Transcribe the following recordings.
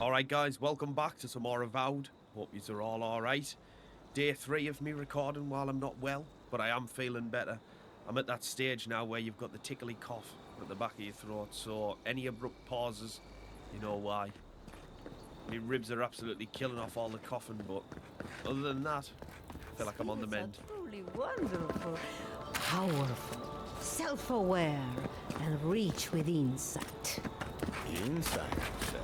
Alright guys, welcome back to some more Avowed. Hope you are all alright. Day 3 of me recording while I'm not well, but I am feeling better. I'm at that stage now where you've got the tickly cough at the back of your throat, so any abrupt pauses, you know why. My ribs are absolutely killing off all the coughing, but other than that, I feel like I'm on the mend. Truly wonderful, powerful, self-aware, and rich with insight. Insight, you say?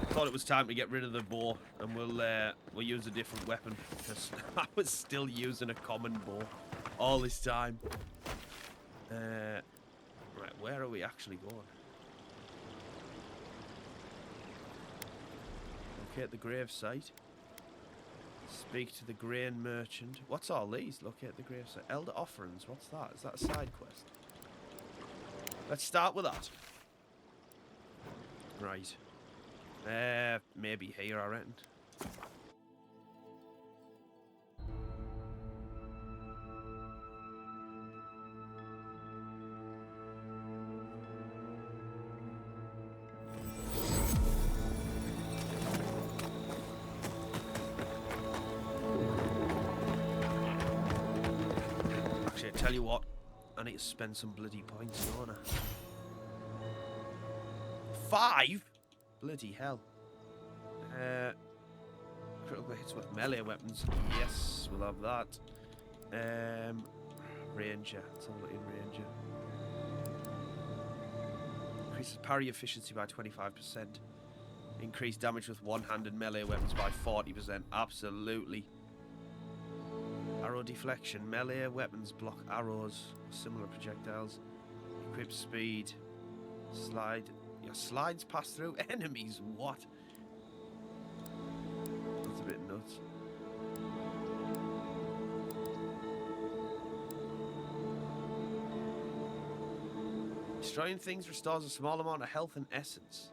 Thought it was time to get rid of the bow, and we'll use a different weapon, because I was still using a common bow all this time. Right, where are we actually going? Locate the grave site. Speak to the grain merchant. What's all these? Locate the grave site. Elder offerings. What's that? Is that a side quest? Let's start with that. Right. Maybe here, I reckon. Actually, I tell you what, I need to spend some bloody points, don't I? 5? Bloody hell. Critical hits with melee weapons. Yes, we'll have that. Ranger. Let's have a look in Ranger. Increases parry efficiency by 25%. Increase damage with one-handed melee weapons by 40%. Absolutely. Arrow deflection. Melee weapons block arrows or similar projectiles. Equip speed. Slide. Your slides pass through enemies. What? That's a bit nuts. Destroying things restores a small amount of health and essence.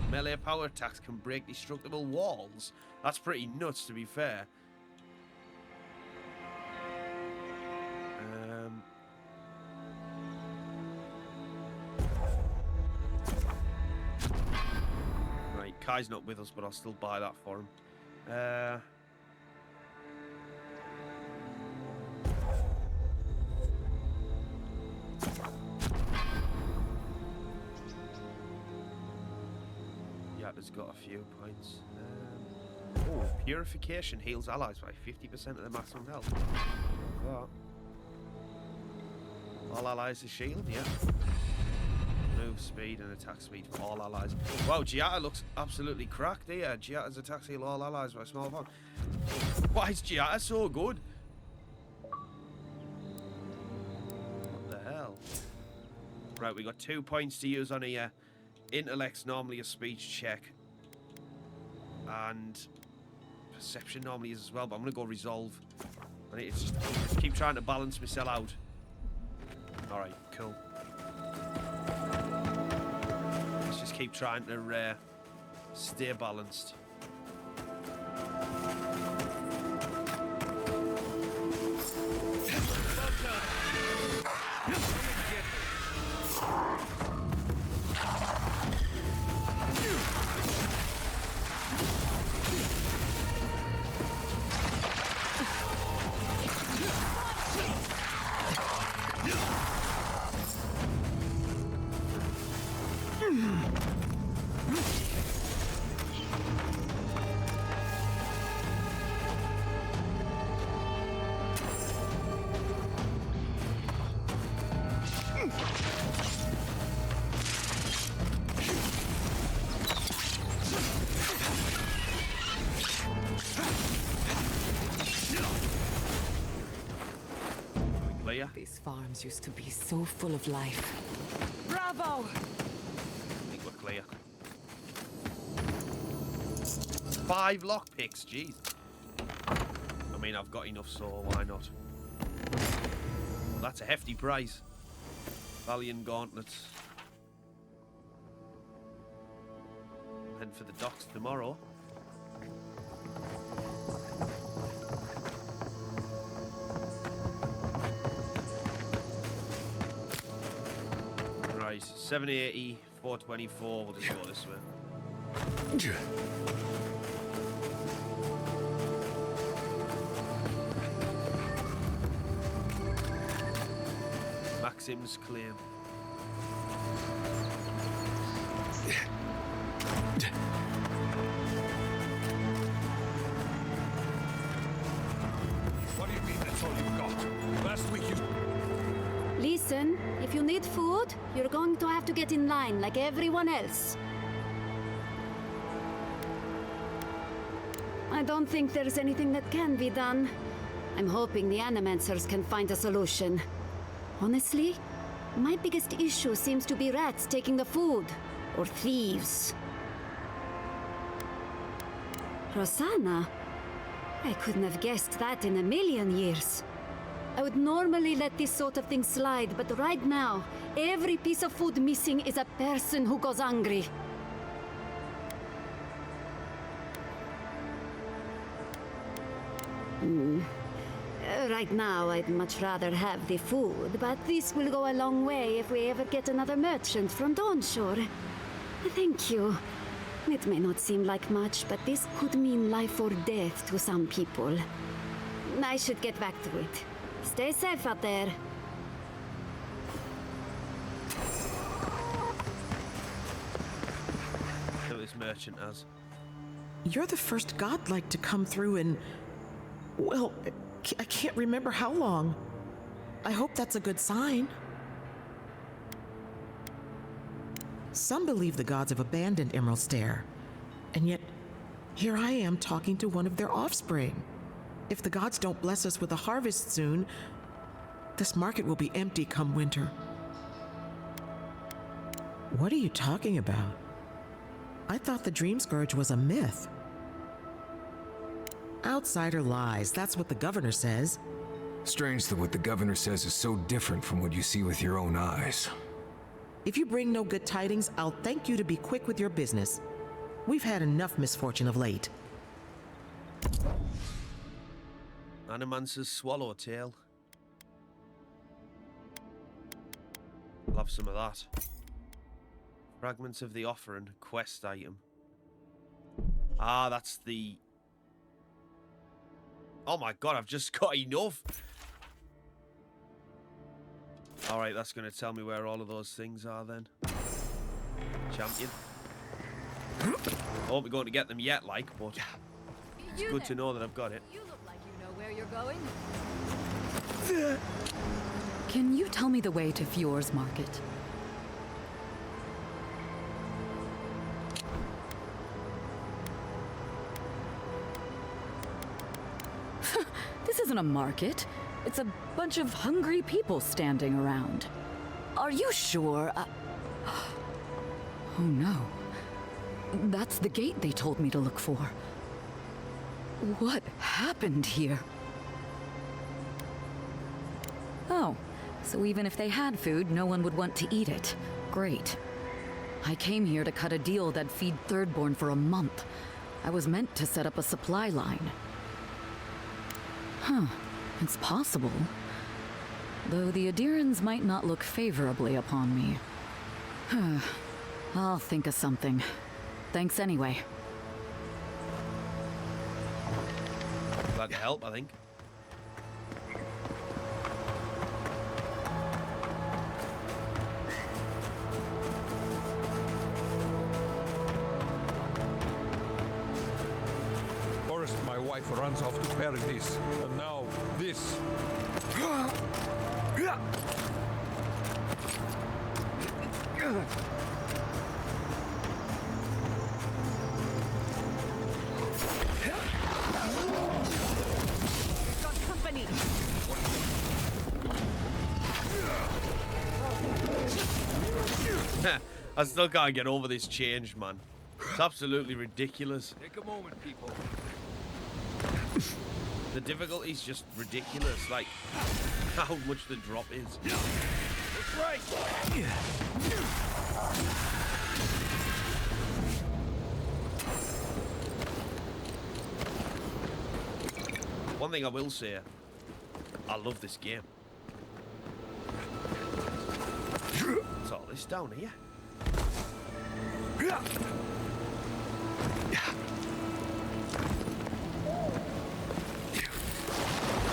Melee power attacks can break destructible walls. That's pretty nuts, to be fair. Right, Kai's not with us, but I'll still buy that for him. Has got a few points. Oh, purification heals allies by 50% of their maximum health. Oh. All allies a shield, yeah. Move speed and attack speed for all allies. Wow, Giata looks absolutely cracked here. Giata's attacks heal all allies by a small amount. Why is Giata so good? What the hell? Right, we got 2 points to use on here. Intellect's normally a speech check, and perception normally is as well, but I'm gonna go resolve. I need to just keep trying to balance myself out. Alright, cool. Let's just keep trying to stay balanced. These farms used to be so full of life. Bravo! I think we're clear. 5 lockpicks, jeez. I mean, I've got enough, so why not? Well, that's a hefty price. Valiant gauntlets. Head for the docks tomorrow. Right, 780, 424. We'll just go this way. Maxim's claim. What do you mean that's all you've got? Last week you... Listen, if you need food, you're going to have to get in line like everyone else. I don't think there's anything that can be done. I'm hoping the Animancers can find a solution. Honestly, my biggest issue seems to be rats taking the food. Or thieves. Rosanna? I couldn't have guessed that in a million years. I would normally let this sort of thing slide, but right now, every piece of food missing is a person who goes hungry. Right now, I'd much rather have the food, but this will go a long way if we ever get another merchant from Dawnshore. Thank you. It may not seem like much, but this could mean life or death to some people. I should get back to it. Stay safe out there. Who this merchant has. You're the first godlike to come through in... well, I can't remember how long. I hope that's a good sign. Some believe the gods have abandoned Emerald Stair, and yet here I am talking to one of their offspring. If the gods don't bless us with a harvest soon, this market will be empty come winter. What are you talking about? I thought the Dream Scourge was a myth. Outsider lies, that's what the governor says. Strange that what the governor says is so different from what you see with your own eyes. If you bring no good tidings, I'll thank you to be quick with your business. We've had enough misfortune of late. Animancer's swallowtail. I'll have some of that. Fragments of the offering, quest item. Ah, that's the... oh my god, I've just got enough! Alright, that's going to tell me where all of those things are then. Champion. I won't be going to get them yet, like, but it's good to know that I've got it. You look like you know where you're going. Can you tell me the way to Fjord's Market? This isn't a market. It's a bunch of hungry people standing around. Are you sure? Oh no. That's the gate they told me to look for. What happened here? Oh, so even if they had food, no one would want to eat it. Great. I came here to cut a deal that'd feed Thirdborn for a month. I was meant to set up a supply line. Huh, it's possible. Though the Adirans might not look favorably upon me. I'll think of something. Thanks anyway. Glad to help, I think. First, my wife runs off to paradise, and now this. Got company. I still can't get over this change, man. It's absolutely ridiculous. Take a moment, people. The difficulty's just ridiculous, like how much the drop is. That's right. One thing I will say, I love this game. That's all this down here?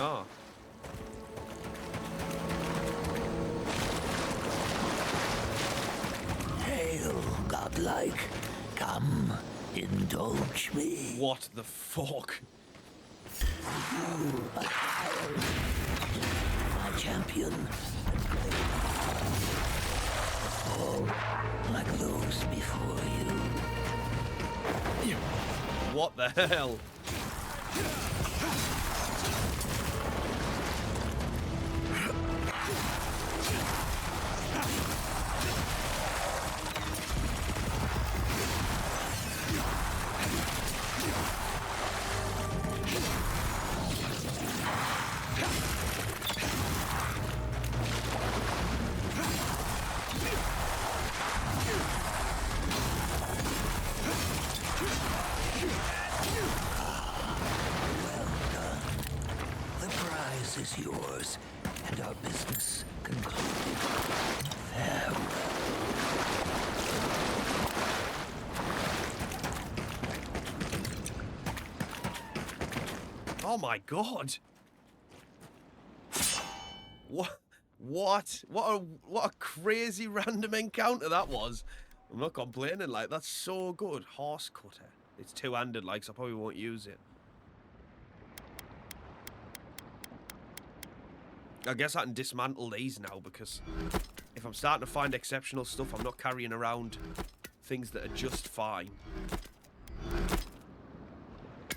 Oh. Hail, godlike. Come, indulge me. What the fuck? My champion. All like those before you. What the hell? The prize is yours, and our business concluded. Farewell. Oh my god! What a crazy random encounter that was. I'm not complaining, like, that's so good. Horse cutter. It's two-handed, like, so I probably won't use it. I guess I can dismantle these now, because if I'm starting to find exceptional stuff, I'm not carrying around things that are just fine.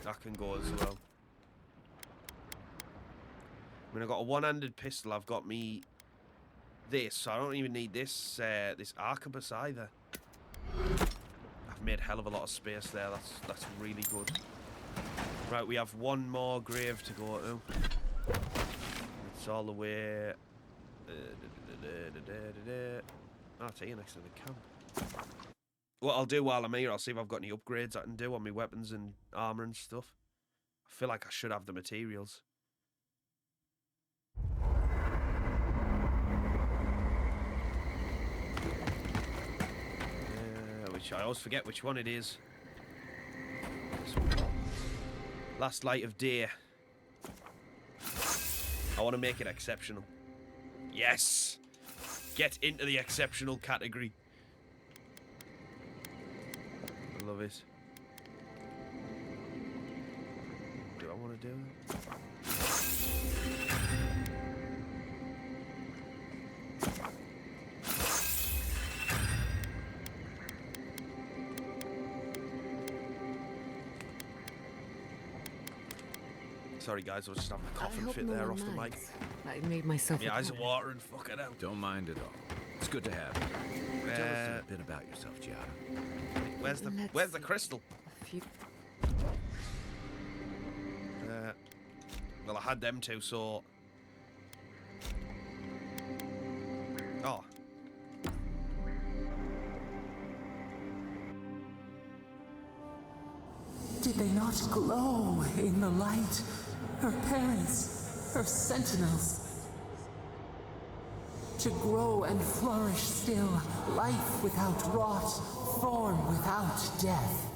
That can go as well. I mean, I've got a one-handed pistol. I've got me this, so I don't even need this this arquebus either. I've made a hell of a lot of space there. That's really good. Right, we have one more grave to go to. It's all the way. I'll tell you next to the camp. What I'll do while I'm here, I'll see if I've got any upgrades I can do on my weapons and armor and stuff. I feel like I should have the materials. Which I always forget which one it is. Last light of day. I want to make it exceptional. Yes! Get into the exceptional category. I love it. Do I want to do it? Sorry guys, I was just having a coughing fit there off the mic. I made myself. My eyes are watering, fucking out. Don't mind at all. It's good to have you. Tell us a bit about yourself, Giada. Where's the crystal? Well, I had them two, so. Oh. Did they not glow in the light? Her parents, her sentinels. To grow and flourish still, life without rot, form without death.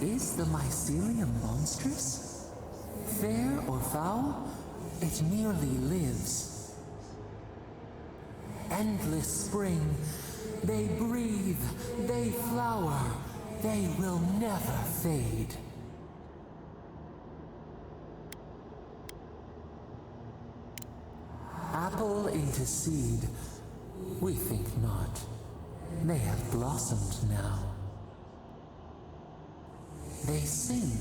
Is the mycelium monstrous? Fair or foul, it merely lives. Endless spring, they breathe, they flower, they will never fade. Apple into seed, we think not. They have blossomed now. They sing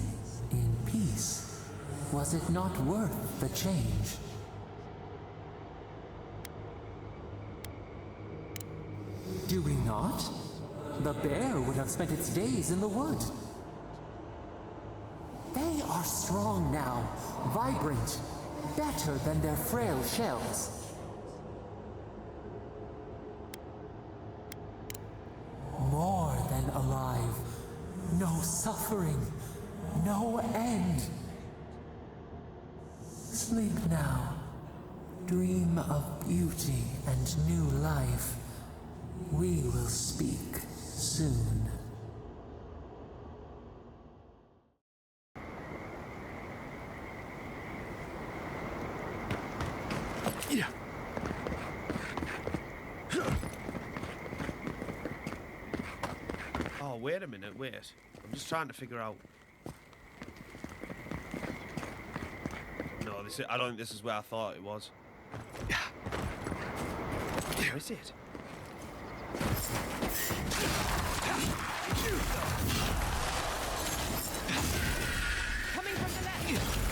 in peace. Was it not worth the change? Do we not? The bear would have spent its days in the wood. They are strong now, vibrant, better than their frail shells. More than alive. No suffering, no end. Sleep now, dream of beauty and new life, we will speak soon. Oh, wait a minute, wait. I'm just trying to figure out. No, I don't think this is where I thought it was. Where is it? Coming from the left.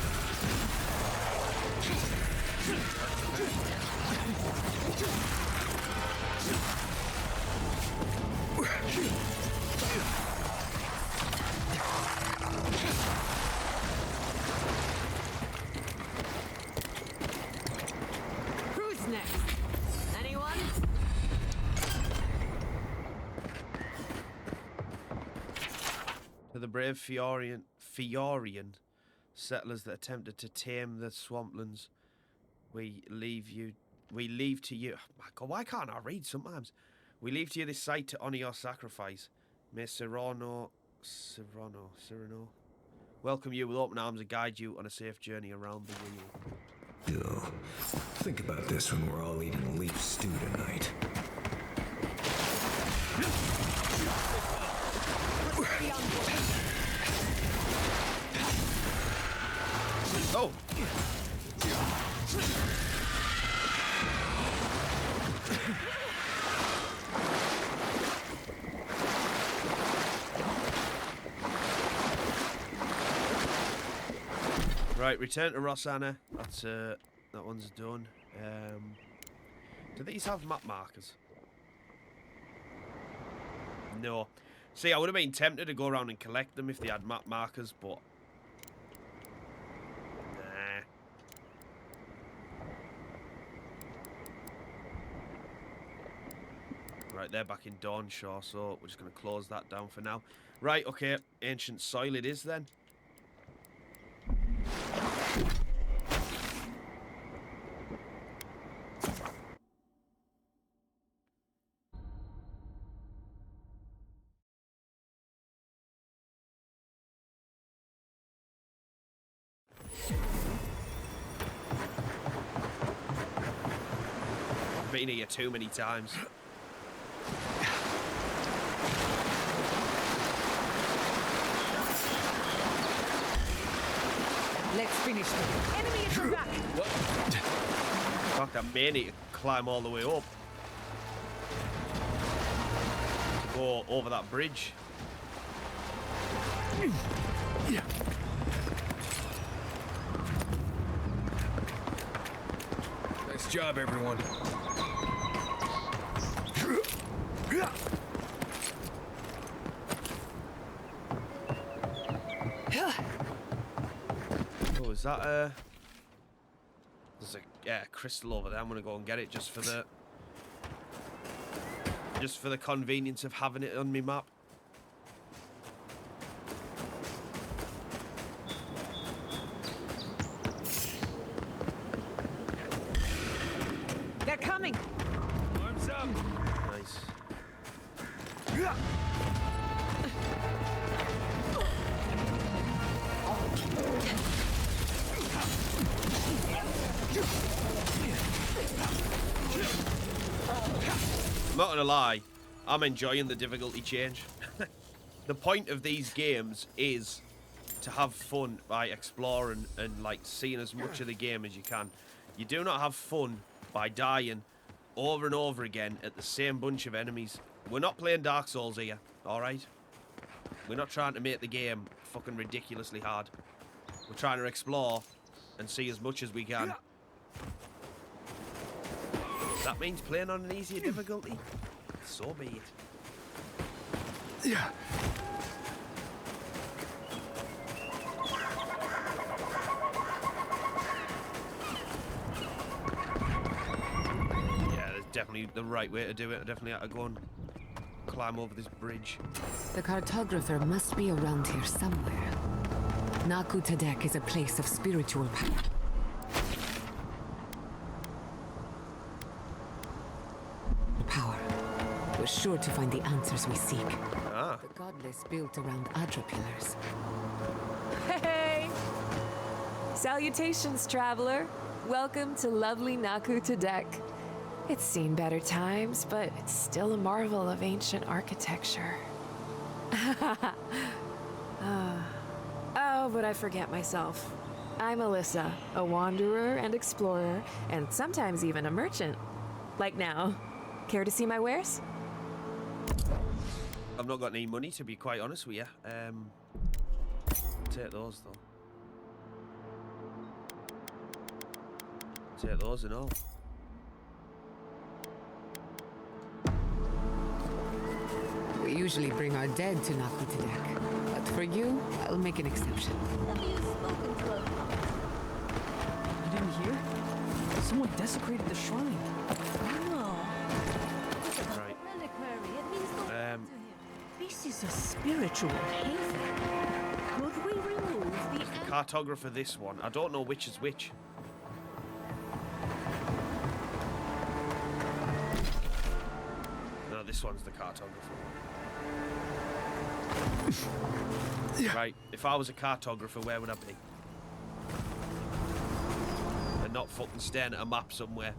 Who's next? Anyone? To the brave Fiorian settlers that attempted to tame the swamplands, we leave to you. Oh my God, why can't I read sometimes? We leave to you this site to honour your sacrifice. May Cyrano welcome you with open arms and guide you on a safe journey around the wheel. Ew. Think about this when we're all eating leaf stew tonight. Oh! Right, return to Rosanna. That's that one's done. Do these have map markers? No. See, I would have been tempted to go around and collect them if they had map markers, but nah. Right, they're back in Dawnshore, so we're just going to close that down for now. Right, okay, ancient soil it is then. Been here too many times. Let's finish them. Enemy at your back. What? Fuck, I may need to climb all the way up. To go over that bridge. Yeah. Nice job, everyone. Oh, is that there's a crystal over there. I'm gonna go and get it just for the convenience of having it on my map. They're coming. Arms up. Nice. I'm not gonna lie, I'm enjoying the difficulty change. The point of these games is to have fun by exploring and like seeing as much of the game as you can. You do not have fun by dying over and over again at the same bunch of enemies. We're not playing Dark Souls here, alright? We're not trying to make the game fucking ridiculously hard. We're trying to explore and see as much as we can. That means playing on an easier difficulty. So be it. Yeah. Yeah, that's definitely the right way to do it. I definitely have to go and climb over this bridge. The cartographer must be around here somewhere. Naku Tadek is a place of spiritual power. power. We're sure to find the answers we seek. Ah. The godless built around Adra pillars. Hey! Salutations, traveler. Welcome to lovely Naku Tadek. It's seen better times, but it's still a marvel of ancient architecture. Oh, but I forget myself. I'm Alyssa, a wanderer and explorer, and sometimes even a merchant. Like now. Care to see my wares? I've not got any money, to be quite honest with you. Take those, though. Take those and all. We usually bring our dead to Naku Tadek, but for you, I'll make an exception. You didn't hear? Someone desecrated the shrine. Right. This is a spiritual haven. Could we remove the Cartographer, this one. I don't know which is which. No, this one's the cartographer one. Right, if I was a cartographer, where would I be? And not fucking staring at a map somewhere.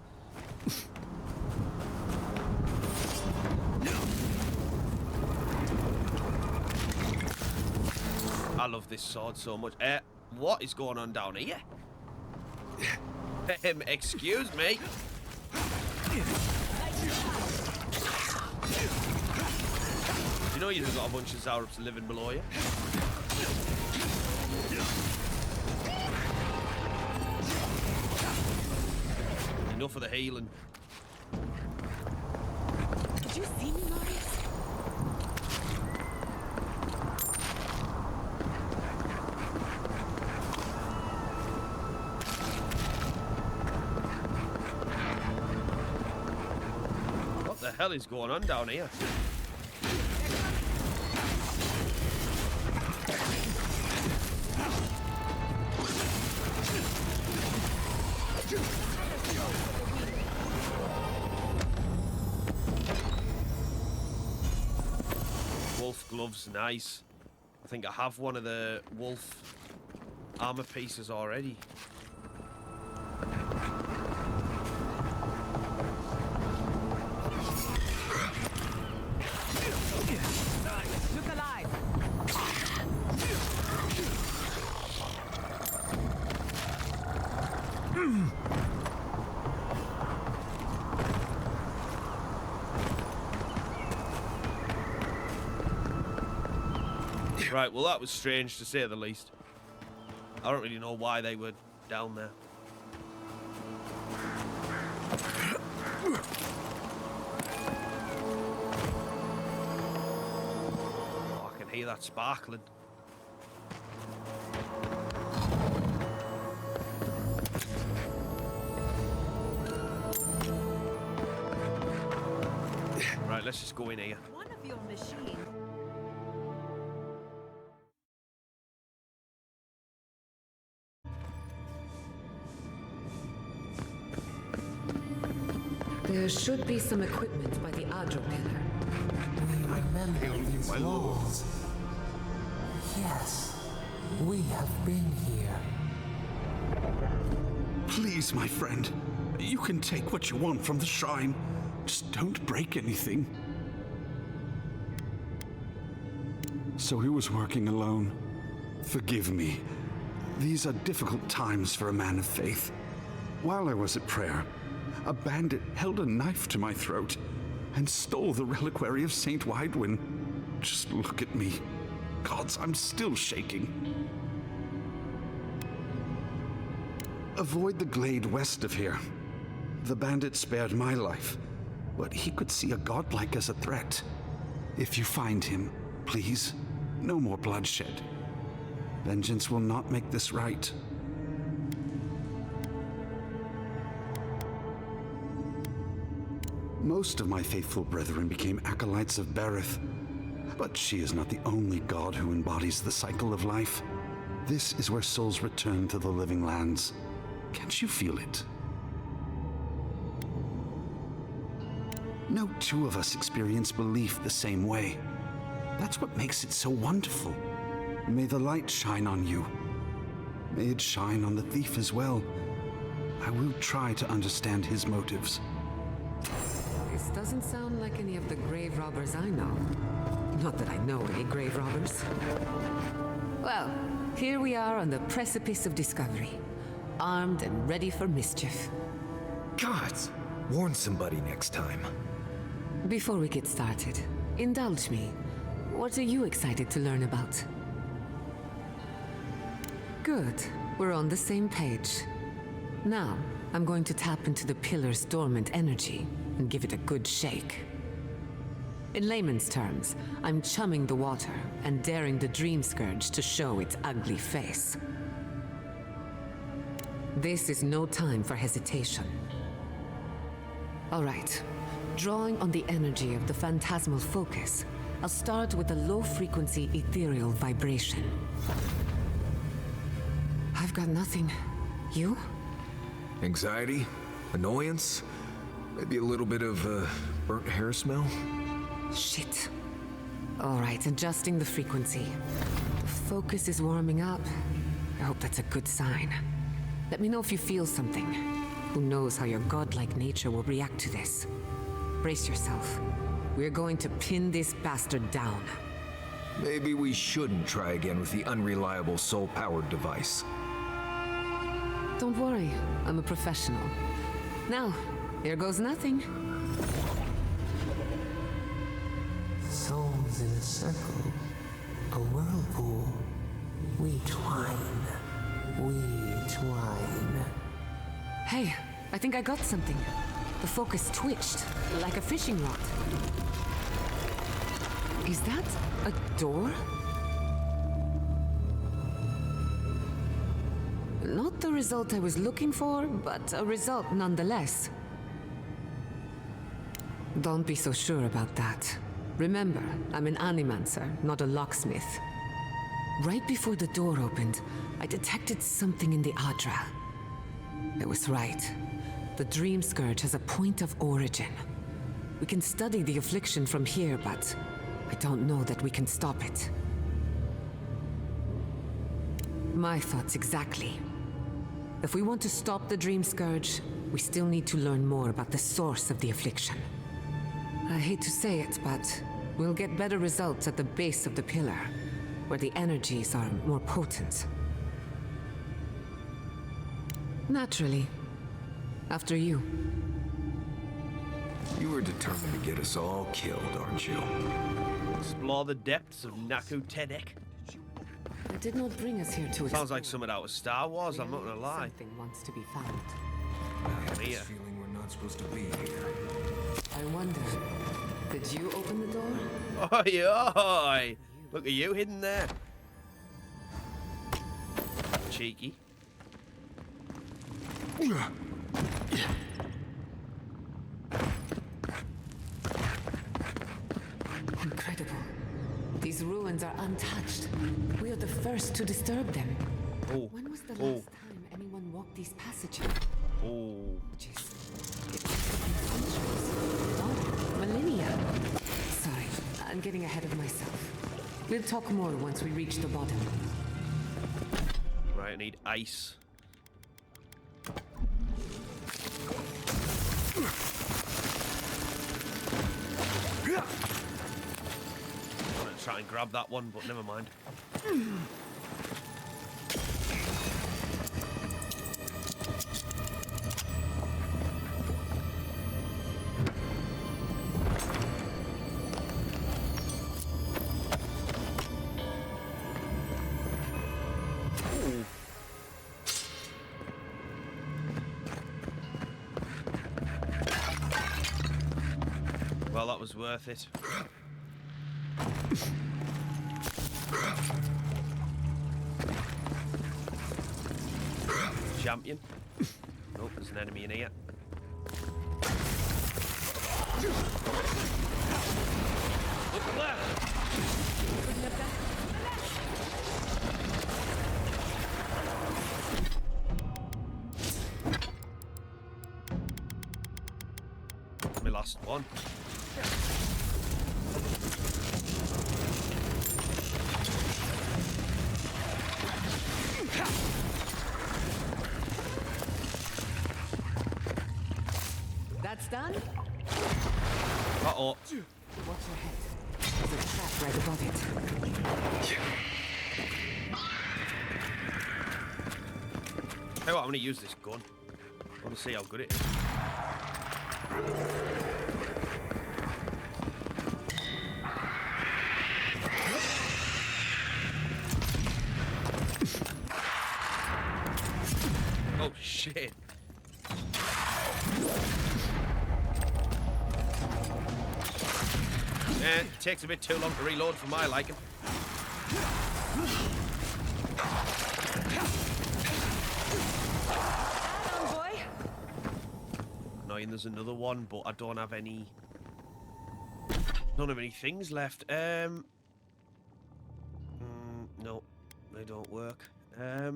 I love this sword so much. What is going on down here? Excuse me. You know you've got a bunch of Zaurups living below you? Enough of the healing. Did you see me, Marius? What the hell is going on down here? Wolf gloves, nice. I think I have one of the wolf armor pieces already. Look alive. Right, well that was strange to say the least. I don't really know why they were down there. Oh, I can hear that sparkling. Right, let's just go in here. One of your machines. There should be some equipment by the Adra pillar. We remember these walls. Yes, we have been here. Please, my friend. You can take what you want from the shrine. Just don't break anything. So he was working alone. Forgive me. These are difficult times for a man of faith. While I was at prayer, a bandit held a knife to my throat and stole the reliquary of Saint Widwin. Just look at me. Gods, I'm still shaking. Avoid the glade west of here. The bandit spared my life, but he could see a godlike as a threat. If you find him, please, no more bloodshed. Vengeance will not make this right. Most of my faithful brethren became acolytes of Berith, but she is not the only god who embodies the cycle of life. This is where souls return to the living lands. Can't you feel it? No two of us experience belief the same way. That's what makes it so wonderful. May the light shine on you. May it shine on the thief as well. I will try to understand his motives. This doesn't sound like any of the grave robbers I know. Not that I know any grave robbers. Well, here we are on the precipice of discovery. Armed and ready for mischief. Gods! Warn somebody next time. Before we get started, indulge me. What are you excited to learn about? Good. We're on the same page. Now, I'm going to tap into the pillar's dormant energy and give it a good shake. In layman's terms, I'm chumming the water and daring the Dream Scourge to show its ugly face. This is no time for hesitation. All right. Drawing on the energy of the phantasmal focus, I'll start with a low-frequency ethereal vibration. I've got nothing. You? Anxiety? Annoyance? Maybe a little bit of burnt hair smell? Shit. All right, adjusting the frequency. The focus is warming up. I hope that's a good sign. Let me know if you feel something. Who knows how your godlike nature will react to this? Brace yourself. We're going to pin this bastard down. Maybe we shouldn't try again with the unreliable soul-powered device. Don't worry, I'm a professional. Now, here goes nothing. Souls in a circle, a whirlpool. We twine, we twine. Hey, I think I got something. The focus twitched, like a fishing rod. Is that a door? Not the result I was looking for, but a result nonetheless. Don't be so sure about that. Remember, I'm an animancer, not a locksmith. Right before the door opened, I detected something in the Adra. I was right. The Dream Scourge has a point of origin. We can study the affliction from here, but I don't know that we can stop it. My thoughts exactly. If we want to stop the Dream Scourge, we still need to learn more about the source of the affliction. I hate to say it, but we'll get better results at the base of the pillar, where the energies are more potent. Naturally. After you. You were determined to get us all killed, aren't you? Explore the depths of Naku Tedek. It did not bring us here to Sounds like something out of Star Wars, I'm not gonna lie. Something wants to be found. I have Here. this feeling we're not supposed to be here. I wonder, did you open the door? Oi, oi! Look at you hidden there. Cheeky. Incredible. These ruins are untouched. We are the first to disturb them. Oh. When was the Oh. last time anyone walked these passages? Oh. Millennia. Sorry, I'm getting ahead of myself. We'll talk more once we reach the bottom. Right, I need ice. I'm gonna try and grab that one, but never mind. Well, that was worth it. Champion. Oh, there's an enemy in here. Look left. my last one. That's done? Uh-oh. Watch your head. There's a trap right above it. Hey, what, I'm gonna use this gun. I want to see how good it is. Oh shit. It takes a bit too long to reload for my liking. Annoying, there's another one, but I don't have any things left. No, they don't work. I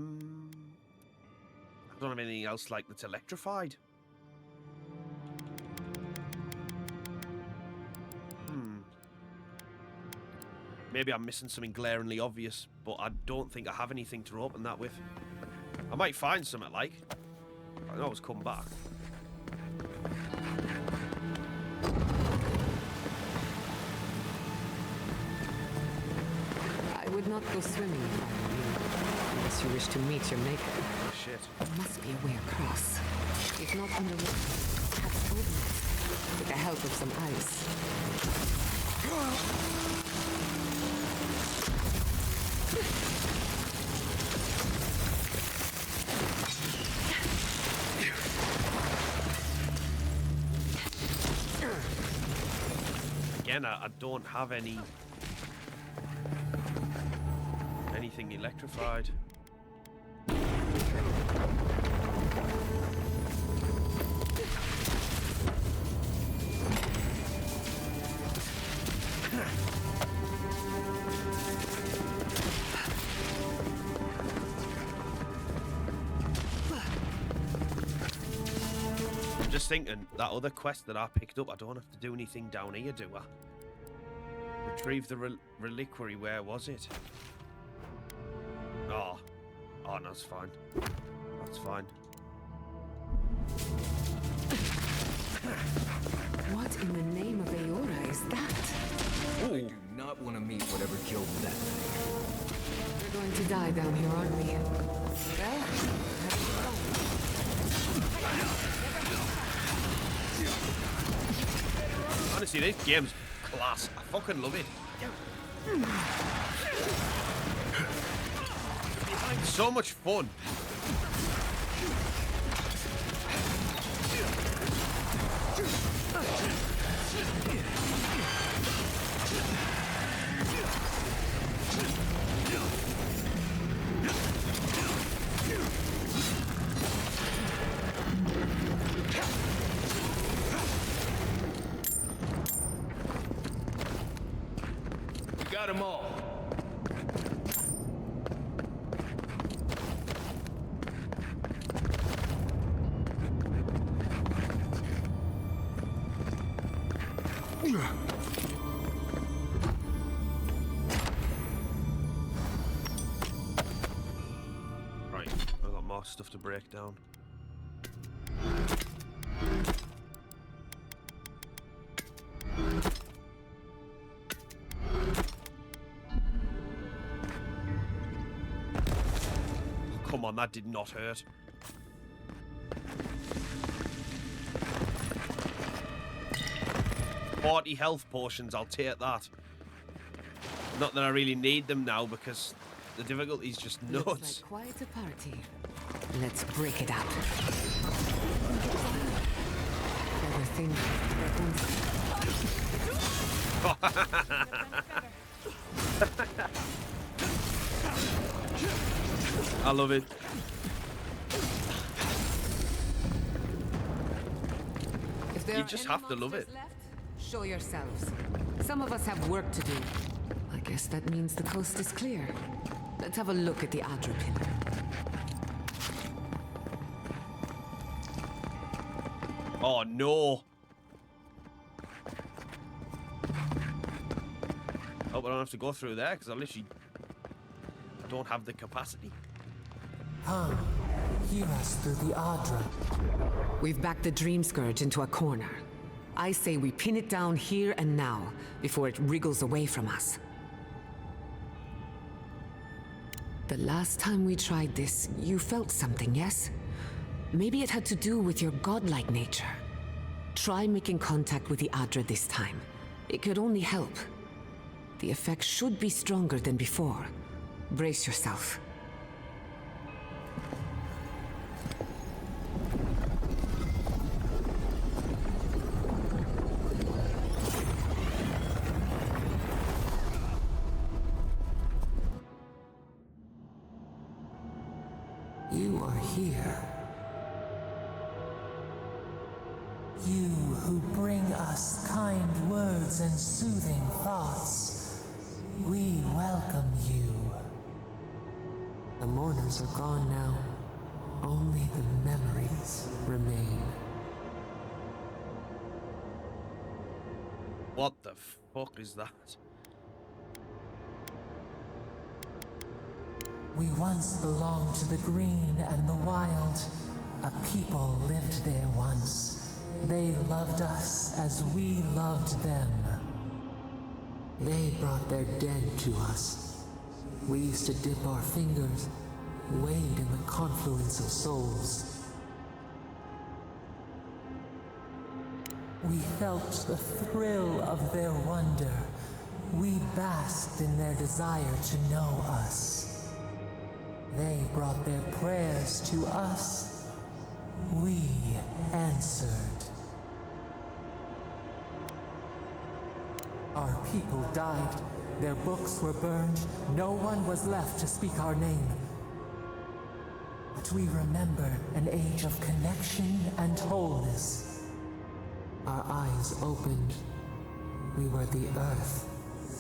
don't have anything else like that's electrified. Maybe I'm missing something glaringly obvious, but I don't think I have anything to open that with. I might find something like. I can always come back. I would not go swimming if I were you, unless you wish to meet your maker. Oh, shit. There must be a way across. If not underwater, perhaps over it, with the help of some ice. Again, I don't have anything electrified. I'm just thinking, that other quest that I picked up, I don't have to do anything down here, do I? Retrieve the reliquary, where was it? Oh, no, that's fine. That's fine. What in the name of Aora is that? I do not want to meet whatever killed that thing. We're going to die down here, aren't we? Well, honestly, this game's class. I fucking love it. It's so much fun. Got them all. Right, I've got more stuff to break down. Come on, that did not hurt. $40 health potions, I'll take that. Not that I really need them now because the difficulty's just nuts. looks like quite a party. Let's break it out. Everything I love it. You just have to love it. Left, show yourselves. Some of us have work to do. I guess that means the coast is clear. Let's have a look at the Adra pillar. Oh no. Hope I don't have to go through there, because I don't have the capacity. Come, hear us through the Adra. We've backed the Dream Scourge into a corner. I say we pin it down here and now, before it wriggles away from us. The last time we tried this, you felt something, yes? Maybe it had to do with your godlike nature. Try making contact with the Adra this time. It could only help. The effect should be stronger than before. Brace yourself. You are here. You who bring us kind words and soothing thoughts. We welcome you. The mourners are gone now. Only the memories remain. What the fuck is that? We once belonged to the green and the wild. A people lived there once. They loved us as we loved them. They brought their dead to us. We used to dip our fingers, wade in the confluence of souls. We felt the thrill of their wonder. We basked in their desire to know us. They brought their prayers to us. We answered. Our people died. Their books were burned. No one was left to speak our name. But we remember an age of connection and wholeness. Our eyes opened. We were the earth,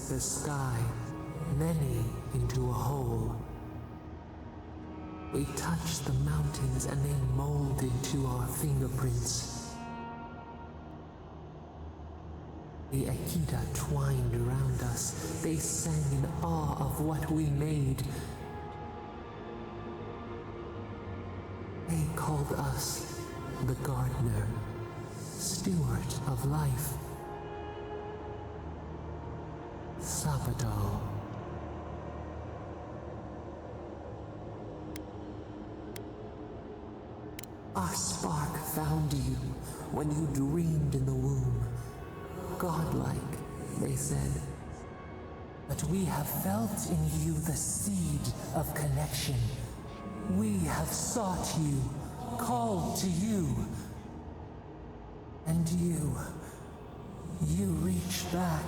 the sky, many into a whole. We touched the mountains and they molded to our fingerprints. The Akita twined around us. They sang in awe of what we made. They called us the gardener, steward of life. Sabado. Our spark found you when you dreamed in the womb. Godlike, they said. But we have felt in you the seed of connection. We have sought you, called to you. And you reach back.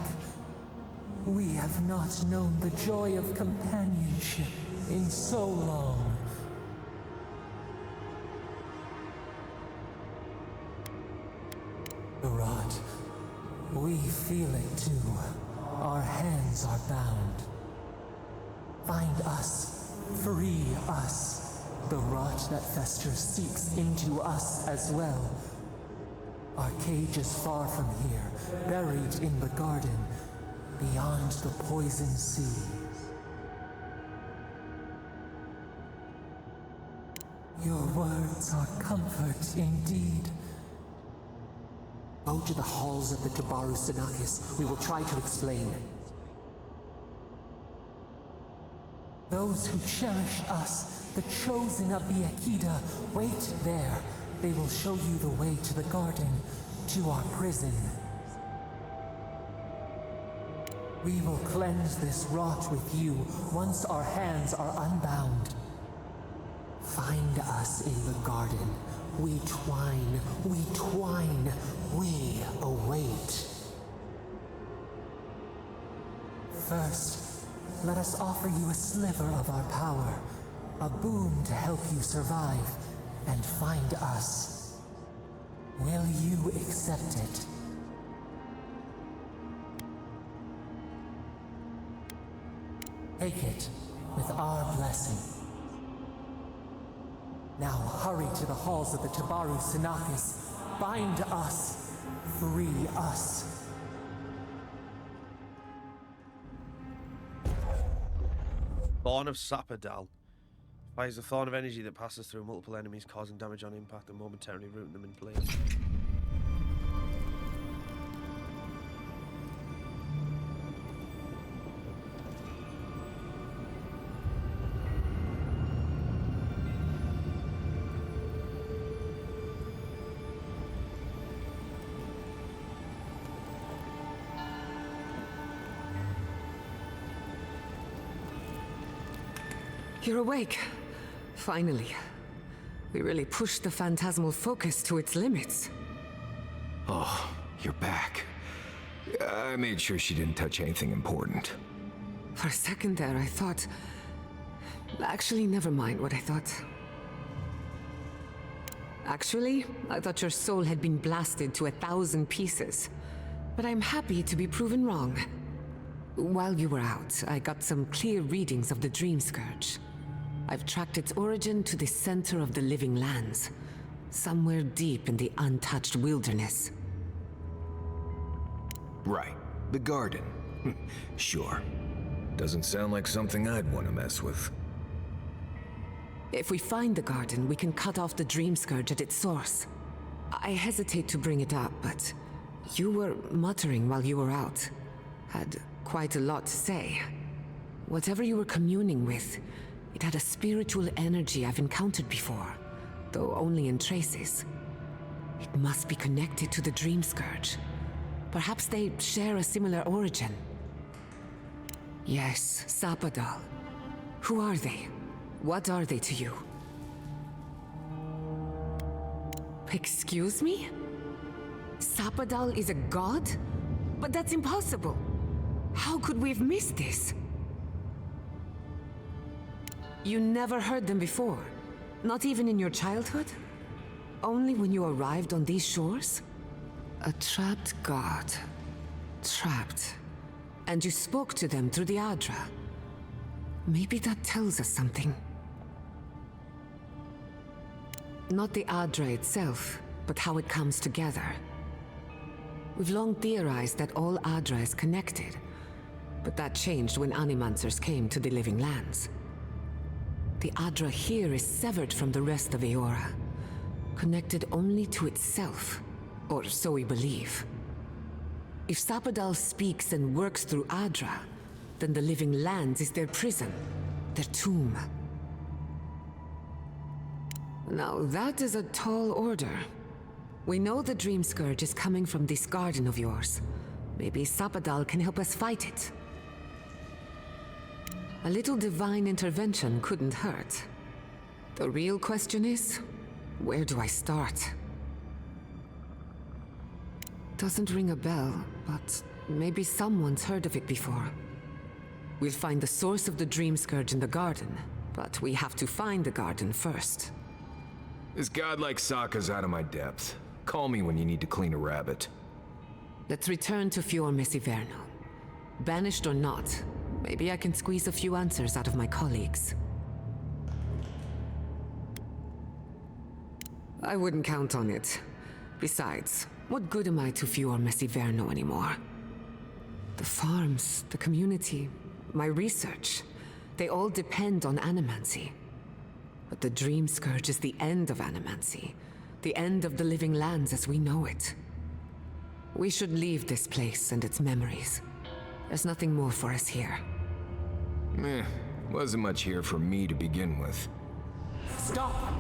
We have not known the joy of companionship in so long. The rot. We feel it too. Our hands are bound. Find us. Free us. The rot that festers seeps into us as well. Our cage is far from here, buried in the garden, beyond the poison sea. Your words are comfort indeed. Go to the halls of the Tabaru Sinakis. We will try to explain. Those who cherish us, the chosen of the Akita, wait there. They will show you the way to the garden, to our prison. We will cleanse this rot with you once our hands are unbound. Find us in the garden. We twine, we await. First, let us offer you a sliver of our power, a boon to help you survive and find us. Will you accept it? Take it with our blessing. Now hurry to the halls of the Tabaru Sinakis. Bind us. Free us. Thorn of Sapodal. Fires a thorn of energy that passes through multiple enemies, causing damage on impact and momentarily rooting them in place. You're awake. Finally. We really pushed the phantasmal focus to its limits. Oh, you're back. I made sure she didn't touch anything important. For a second there, I thought... Actually, never mind what I thought. Actually, I thought your soul had been blasted to 1,000 pieces. But I'm happy to be proven wrong. While you were out, I got some clear readings of the Dream Scourge. I've tracked its origin to the center of the living lands, somewhere deep in the untouched wilderness. Right. The garden. Sure. Doesn't sound like something I'd want to mess with. If we find the garden, we can cut off the Dream Scourge at its source. I hesitate to bring it up, but you were muttering while you were out. Had quite a lot to say. Whatever you were communing with, it had a spiritual energy I've encountered before, though only in traces. It must be connected to the Dream Scourge. Perhaps they share a similar origin. Yes, Sapodal. Who are they? What are they to you? Excuse me? Sapodal is a god? But that's impossible. How could we have missed this? You never heard them before? Not even in your childhood? Only when you arrived on these shores? A trapped god. Trapped. And you spoke to them through the Adra. Maybe that tells us something. Not the Adra itself, but how it comes together. We've long theorized that all Adra is connected, but that changed when Animancers came to the Living Lands. The Adra here is severed from the rest of Eora, connected only to itself, or so we believe. If Sapodal speaks and works through Adra, then the Living Lands is their prison, their tomb. Now that is a tall order. We know the Dream Scourge is coming from this garden of yours. Maybe Sapodal can help us fight it. A little divine intervention couldn't hurt. The real question is, where do I start? Doesn't ring a bell, but maybe someone's heard of it before. We'll find the source of the Dream Scourge in the garden, but we have to find the garden first. This god like Sokka's out of my depth. Call me when you need to clean a rabbit. Let's return to Fior Messiverno. Banished or not, maybe I can squeeze a few answers out of my colleagues. I wouldn't count on it. Besides, what good am I to Fior Messiverno anymore? The farms, the community, my research, they all depend on animancy. But the Dream Scourge is the end of animancy, the end of the Living Lands as we know it. We should leave this place and its memories. There's nothing more for us here. Wasn't much here for me to begin with. Stop!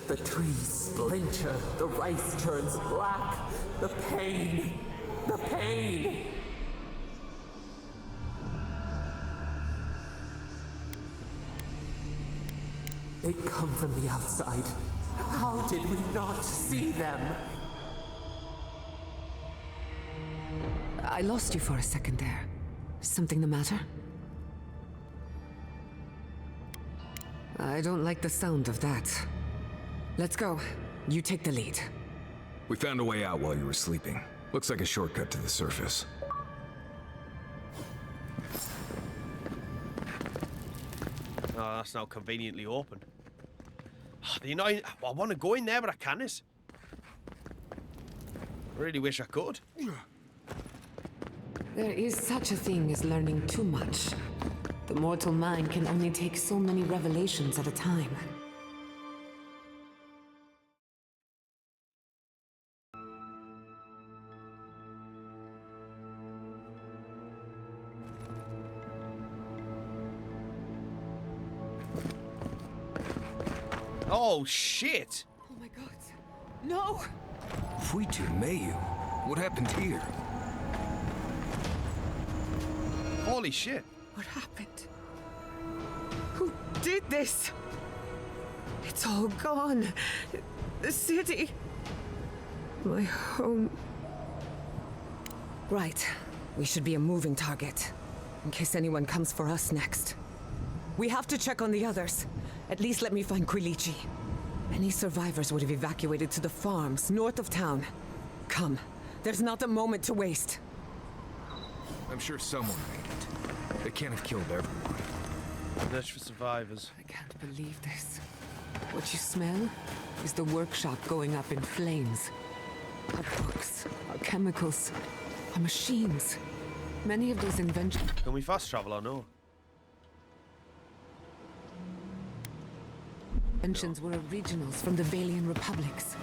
The trees splinter, the rice turns black. The pain! The pain! They come from the outside. How did we not see them? I lost you for a second there. Something the matter? I don't like the sound of that. Let's go. You take the lead. We found a way out while you were sleeping. Looks like a shortcut to the surface. Oh, that's now conveniently open. The annoying... I want to go in there, but I can't. I really wish I could. There is such a thing as learning too much. The mortal mind can only take so many revelations at a time. Oh, shit! Oh my god. No! Fuitu Mayu, what happened here? Holy shit. What happened? Who did this? It's all gone. The city. My home. Right. We should be a moving target. In case anyone comes for us next. We have to check on the others. At least let me find Quilichi. Any survivors would have evacuated to the farms north of town. Come. There's not a moment to waste. I'm sure someone made it. They can't have killed everyone. Search for survivors. I can't believe this. What you smell is the workshop going up in flames. Our books, our chemicals, our machines. Many of those inventions... Can we fast travel or no? Inventions were originals from the Valian republics.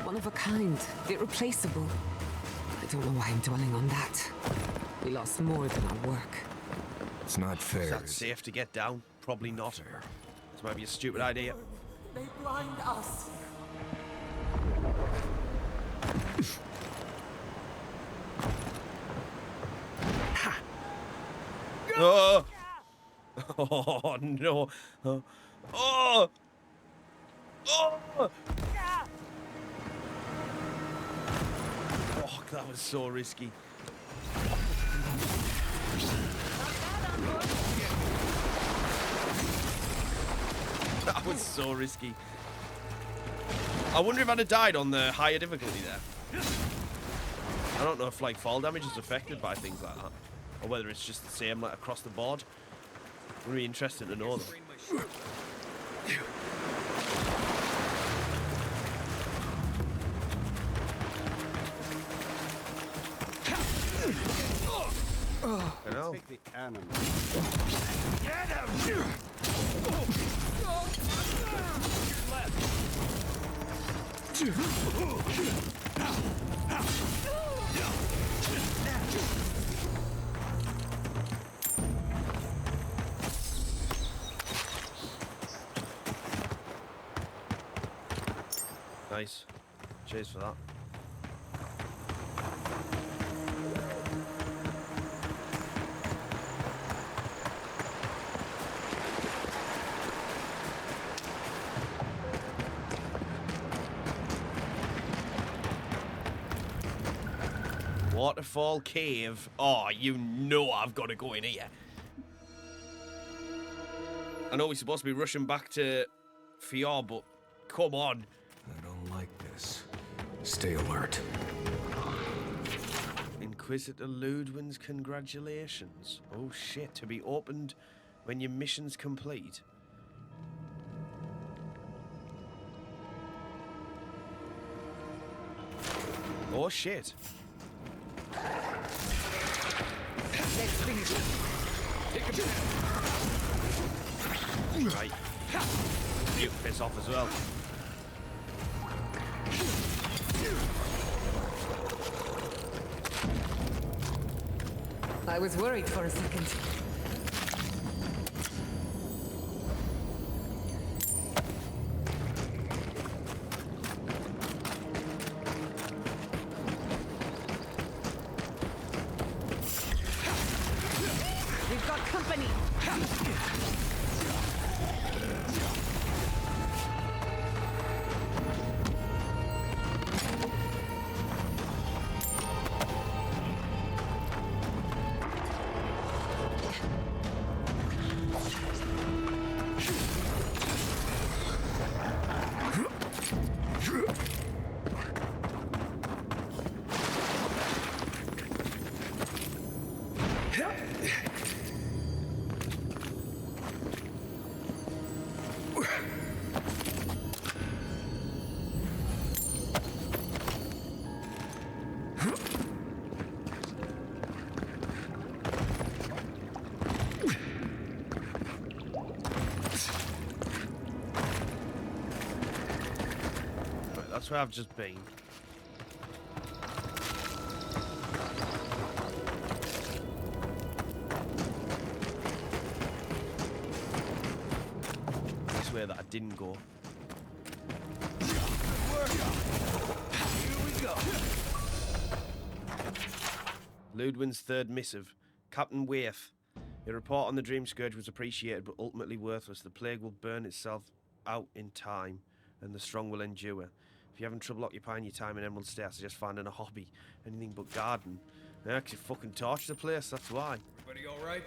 One of a kind, irreplaceable. I don't know why I'm dwelling on that. We lost more than our work. It's not fair. Is that safe to get down? Probably not. Fair. This might be a stupid idea. They blind us. Oh! Oh no! Oh! Oh! Oh! Fuck, that was so risky. That was so risky. I wonder if I'd have died on the higher difficulty there. I don't know if like fall damage is affected by things like that, or whether it's just the same like across the board. Really interesting to know though. I know. Take the animal. Get him! Nice. Cheers for that. Waterfall cave. Oh, you know I've got to go in here. I know we're supposed to be rushing back to Fior, but come on. I don't like this. Stay alert. Inquisitor Ludwin's congratulations. Oh shit, to be opened when your mission's complete. Oh shit. Let's finish it. Take him. Right. You piss off as well. I was worried for a second. We've got company. That's where I've just been. This way that I didn't go. Here we go. Ludwin's third missive. Captain Waith. Your report on the Dream Scourge was appreciated but ultimately worthless. The plague will burn itself out in time, and the strong will endure. If you're having trouble occupying your time in Emerald State, I suggest finding a hobby. Anything but garden. They actually fucking torch the place, that's why. Everybody alright?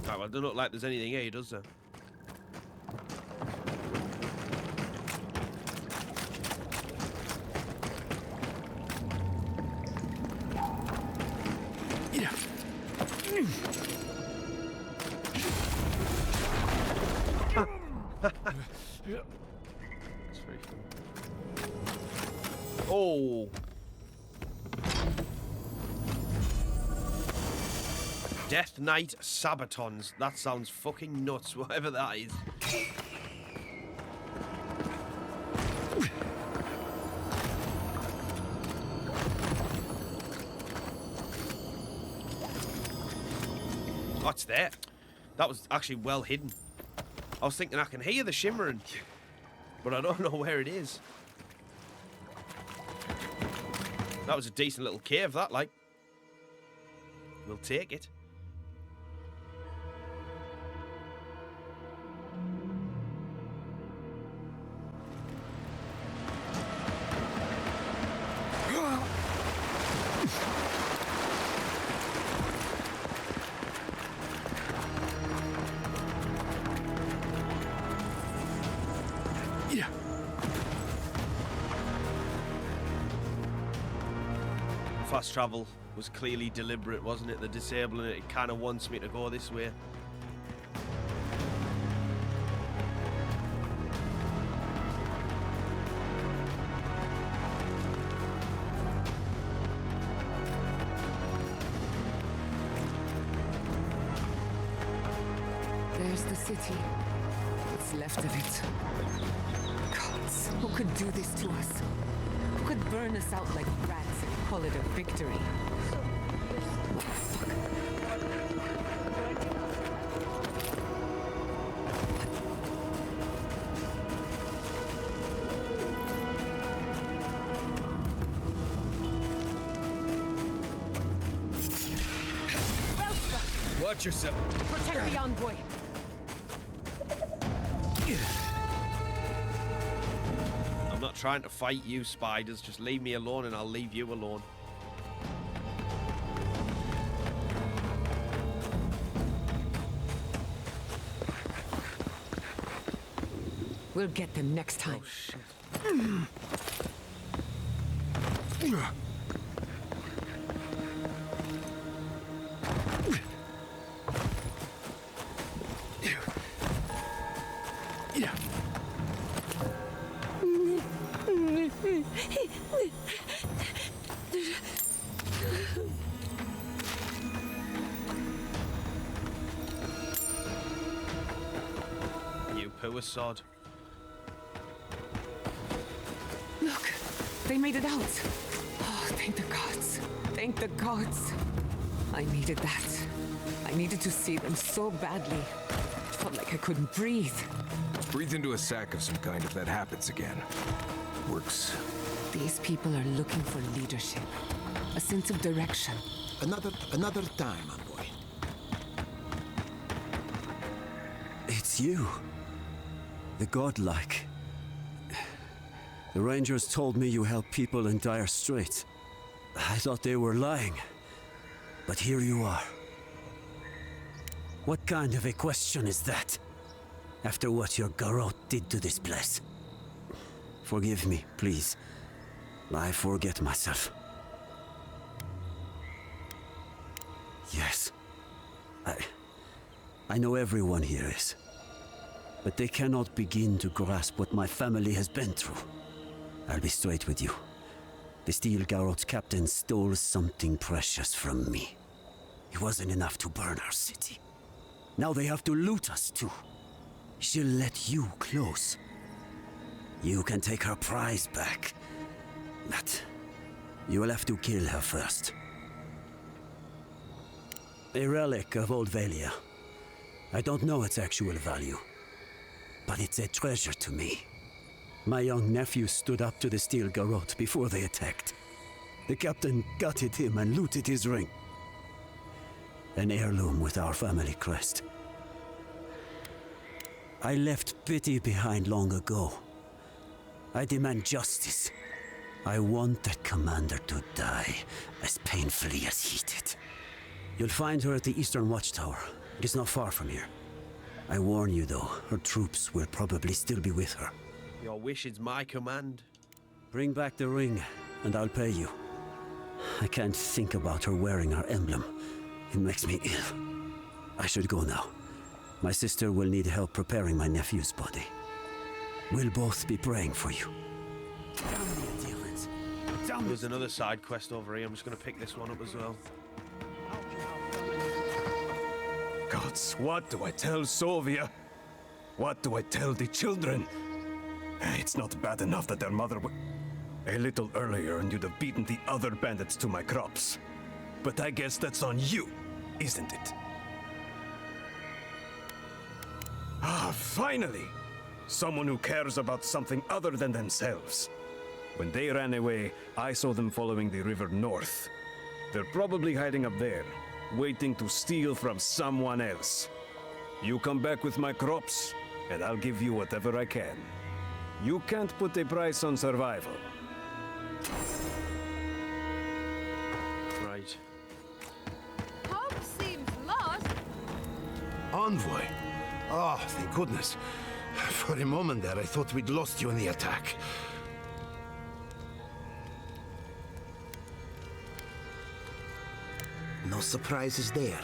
Right, well, it doesn't look like there's anything here, does there? That's very fun. Oh! Death Knight Sabatons. That sounds fucking nuts, whatever that is. What's that? That was actually well hidden. I was thinking I can hear the shimmering, but I don't know where it is. That was a decent little cave, that, like. We'll take it. Fast travel was clearly deliberate, wasn't it? The disabling it kind of wants me to go this way. There's the city. What's left of it. Gods, who could do this to us? Who could burn us out like rats and call it a victory? Watch yourself. Protect the envoy. I'm not trying to fight you, spiders. Just leave me alone and I'll leave you alone. We'll get them next time. Oh, shit. You poor sod. Look, they made it out. Oh, thank the gods. Thank the gods. I needed that. I needed to see them so badly. It felt like I couldn't breathe. Breathe into a sack of some kind if that happens again. Works. These people are looking for leadership, a sense of direction. Another time, envoy. It's you. The godlike. The Rangers told me you help people in dire straits. I thought they were lying. But here you are. What kind of a question is that? After what your garrote did to this place. Forgive me, please. I forget myself. Yes. I know everyone here is. But they cannot begin to grasp what my family has been through. I'll be straight with you. The Steel Garrote's captain stole something precious from me. It wasn't enough to burn our city. Now they have to loot us too. She'll let you close. you can take her prize back. But you will have to kill her first. A relic of Old Valia. I don't know its actual value, but it's a treasure to me. My young nephew stood up to the steel garrote before they attacked. The captain gutted him and looted his ring. An heirloom with our family crest. I left pity behind long ago. I demand justice. I want that commander to die as painfully as he did. You'll find her at the Eastern Watchtower. It is not far from here. I warn you though, her troops will probably still be with her. Your wish is my command. Bring back the ring, and I'll pay you. I can't think about her wearing our emblem. It makes me ill. I should go now. My sister will need help preparing my nephew's body. We'll both be praying for you. There's another side quest over here. I'm just going to pick this one up as well. Gods, what do I tell Sovia? What do I tell the children? It's not bad enough that their mother a little earlier and you'd have beaten the other bandits to my crops. But I guess that's on you, isn't it? Ah, finally! Someone who cares about something other than themselves. When they ran away, I saw them following the river north. They're probably hiding up there, waiting to steal from someone else. You come back with my crops, and I'll give you whatever I can. You can't put a price on survival. Right. Hope seems lost. Envoy? Oh, thank goodness. For a moment there, I thought we'd lost you in the attack. No surprises there.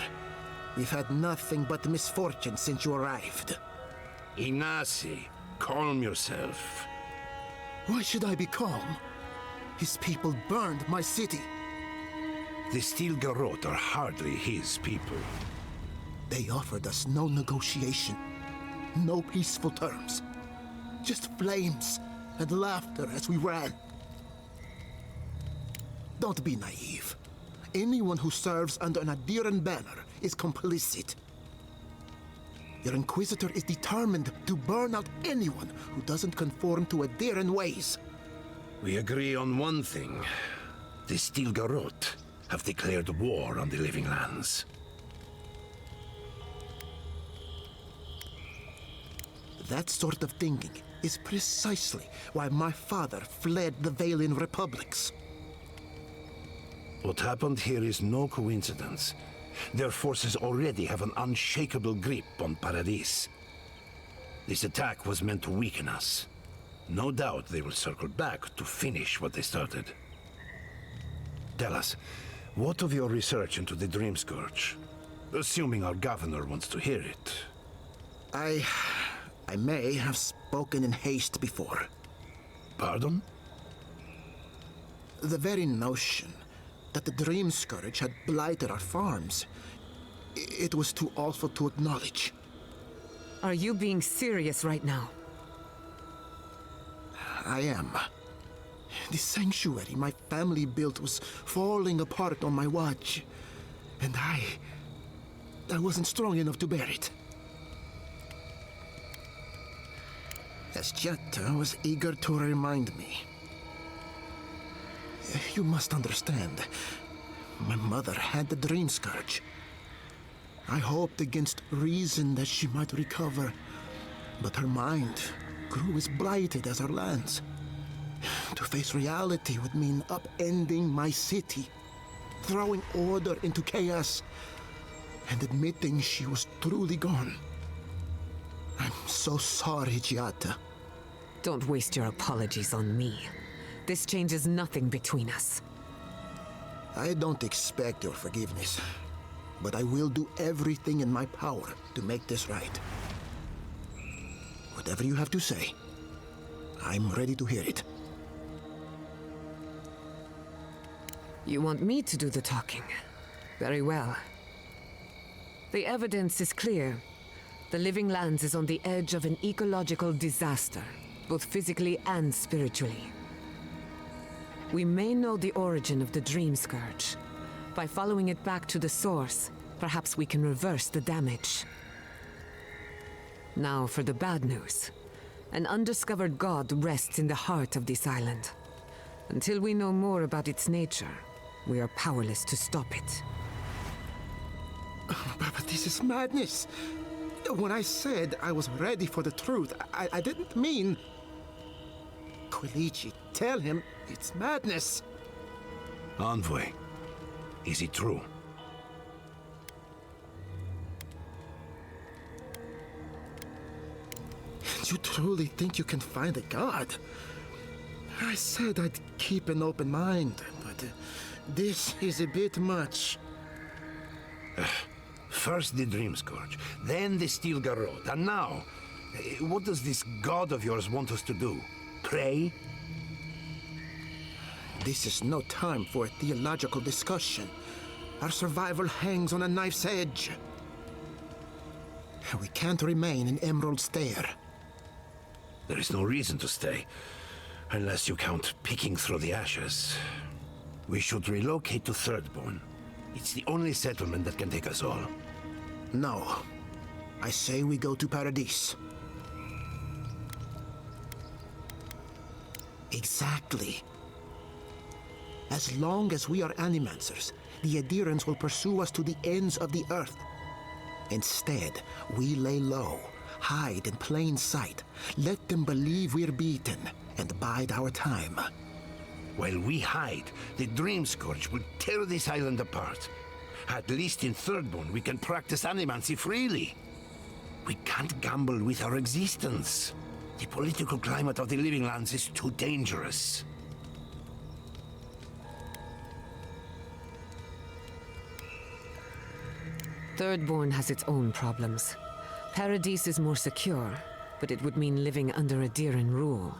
We've had nothing but misfortune since you arrived. Inasi, calm yourself. Why should I be calm? His people burned my city. The Steel Garrote are hardly his people. They offered us no negotiation, no peaceful terms. Just flames and laughter as we ran. Don't be naive. Anyone who serves under an Adiran banner is complicit. Your Inquisitor is determined to burn out anyone who doesn't conform to Adiran ways. We agree on one thing. The Steel Garrote have declared war on the Living Lands. That sort of thinking is precisely why my father fled the Valian republics. What happened here is no coincidence. Their forces already have an unshakable grip on Paradis. This attack was meant to weaken us. No doubt they will circle back to finish what they started. Tell us, what of your research into the Dream Scourge? Assuming our governor wants to hear it. I may have spoken in haste before. Pardon? The very notion that the Dream Scourge had blighted our farms, it was too awful to acknowledge. Are you being serious right now? I am. The sanctuary my family built was falling apart on my watch, and I wasn't strong enough to bear it. Esjetta was eager to remind me. You must understand. My mother had the Dream Scourge. I hoped against reason that she might recover, but her mind grew as blighted as her lands. To face reality would mean upending my city, throwing order into chaos, and admitting she was truly gone. I'm so sorry, Giada. Don't waste your apologies on me. This changes nothing between us. I don't expect your forgiveness, but I will do everything in my power to make this right. Whatever you have to say, I'm ready to hear it. You want me to do the talking? Very well. The evidence is clear. The Living Lands is on the edge of an ecological disaster. both physically and spiritually. We may know the origin of the Dream Scourge. By following it back to the source, perhaps we can reverse the damage. Now for the bad news. An undiscovered god rests in the heart of this island. Until we know more about its nature, we are powerless to stop it. But this is madness. When I said I was ready for the truth, I didn't mean... Quilici, tell him it's madness. Envoy, is it true? You truly think you can find a god? I said I'd keep an open mind, but this is a bit much. First the Dream Scourge, then the Steel Garrote, and now, what does this god of yours want us to do? Pray? This is no time for a theological discussion. Our survival hangs on a knife's edge. We can't remain in Emerald Stair. There is no reason to stay, unless you count picking through the ashes. We should relocate to Thirdborn. It's the only settlement that can take us all. No. I say we go to Paradise. Exactly. As long as we are Animancers, the Adherents will pursue us to the ends of the earth. Instead, we lay low, hide in plain sight, let them believe we're beaten, and bide our time. While we hide, the Dream Scourge will tear this island apart. At least in Thirdborn, we can practice animancy freely. We can't gamble with our existence. The political climate of the Living Lands is too dangerous. Thirdborn has its own problems. Paradise is more secure, but it would mean living under Adheran rule.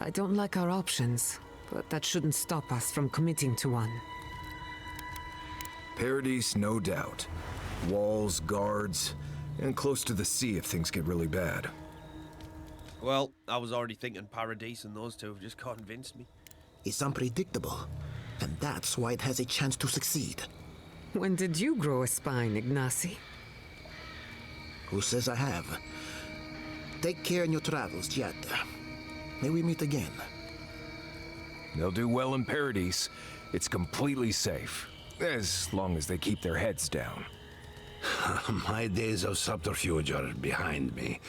I don't like our options, but that shouldn't stop us from committing to one. Paradise, no doubt. Walls, guards, and close to the sea if things get really bad. Well, I was already thinking Paradise, and those two have just convinced me. It's unpredictable, and that's why it has a chance to succeed. When did you grow a spine, Ignacy? Who says I have? Take care in your travels, Giada. May we meet again. They'll do well in Paradise. It's completely safe. As long as they keep their heads down. My days of subterfuge are behind me.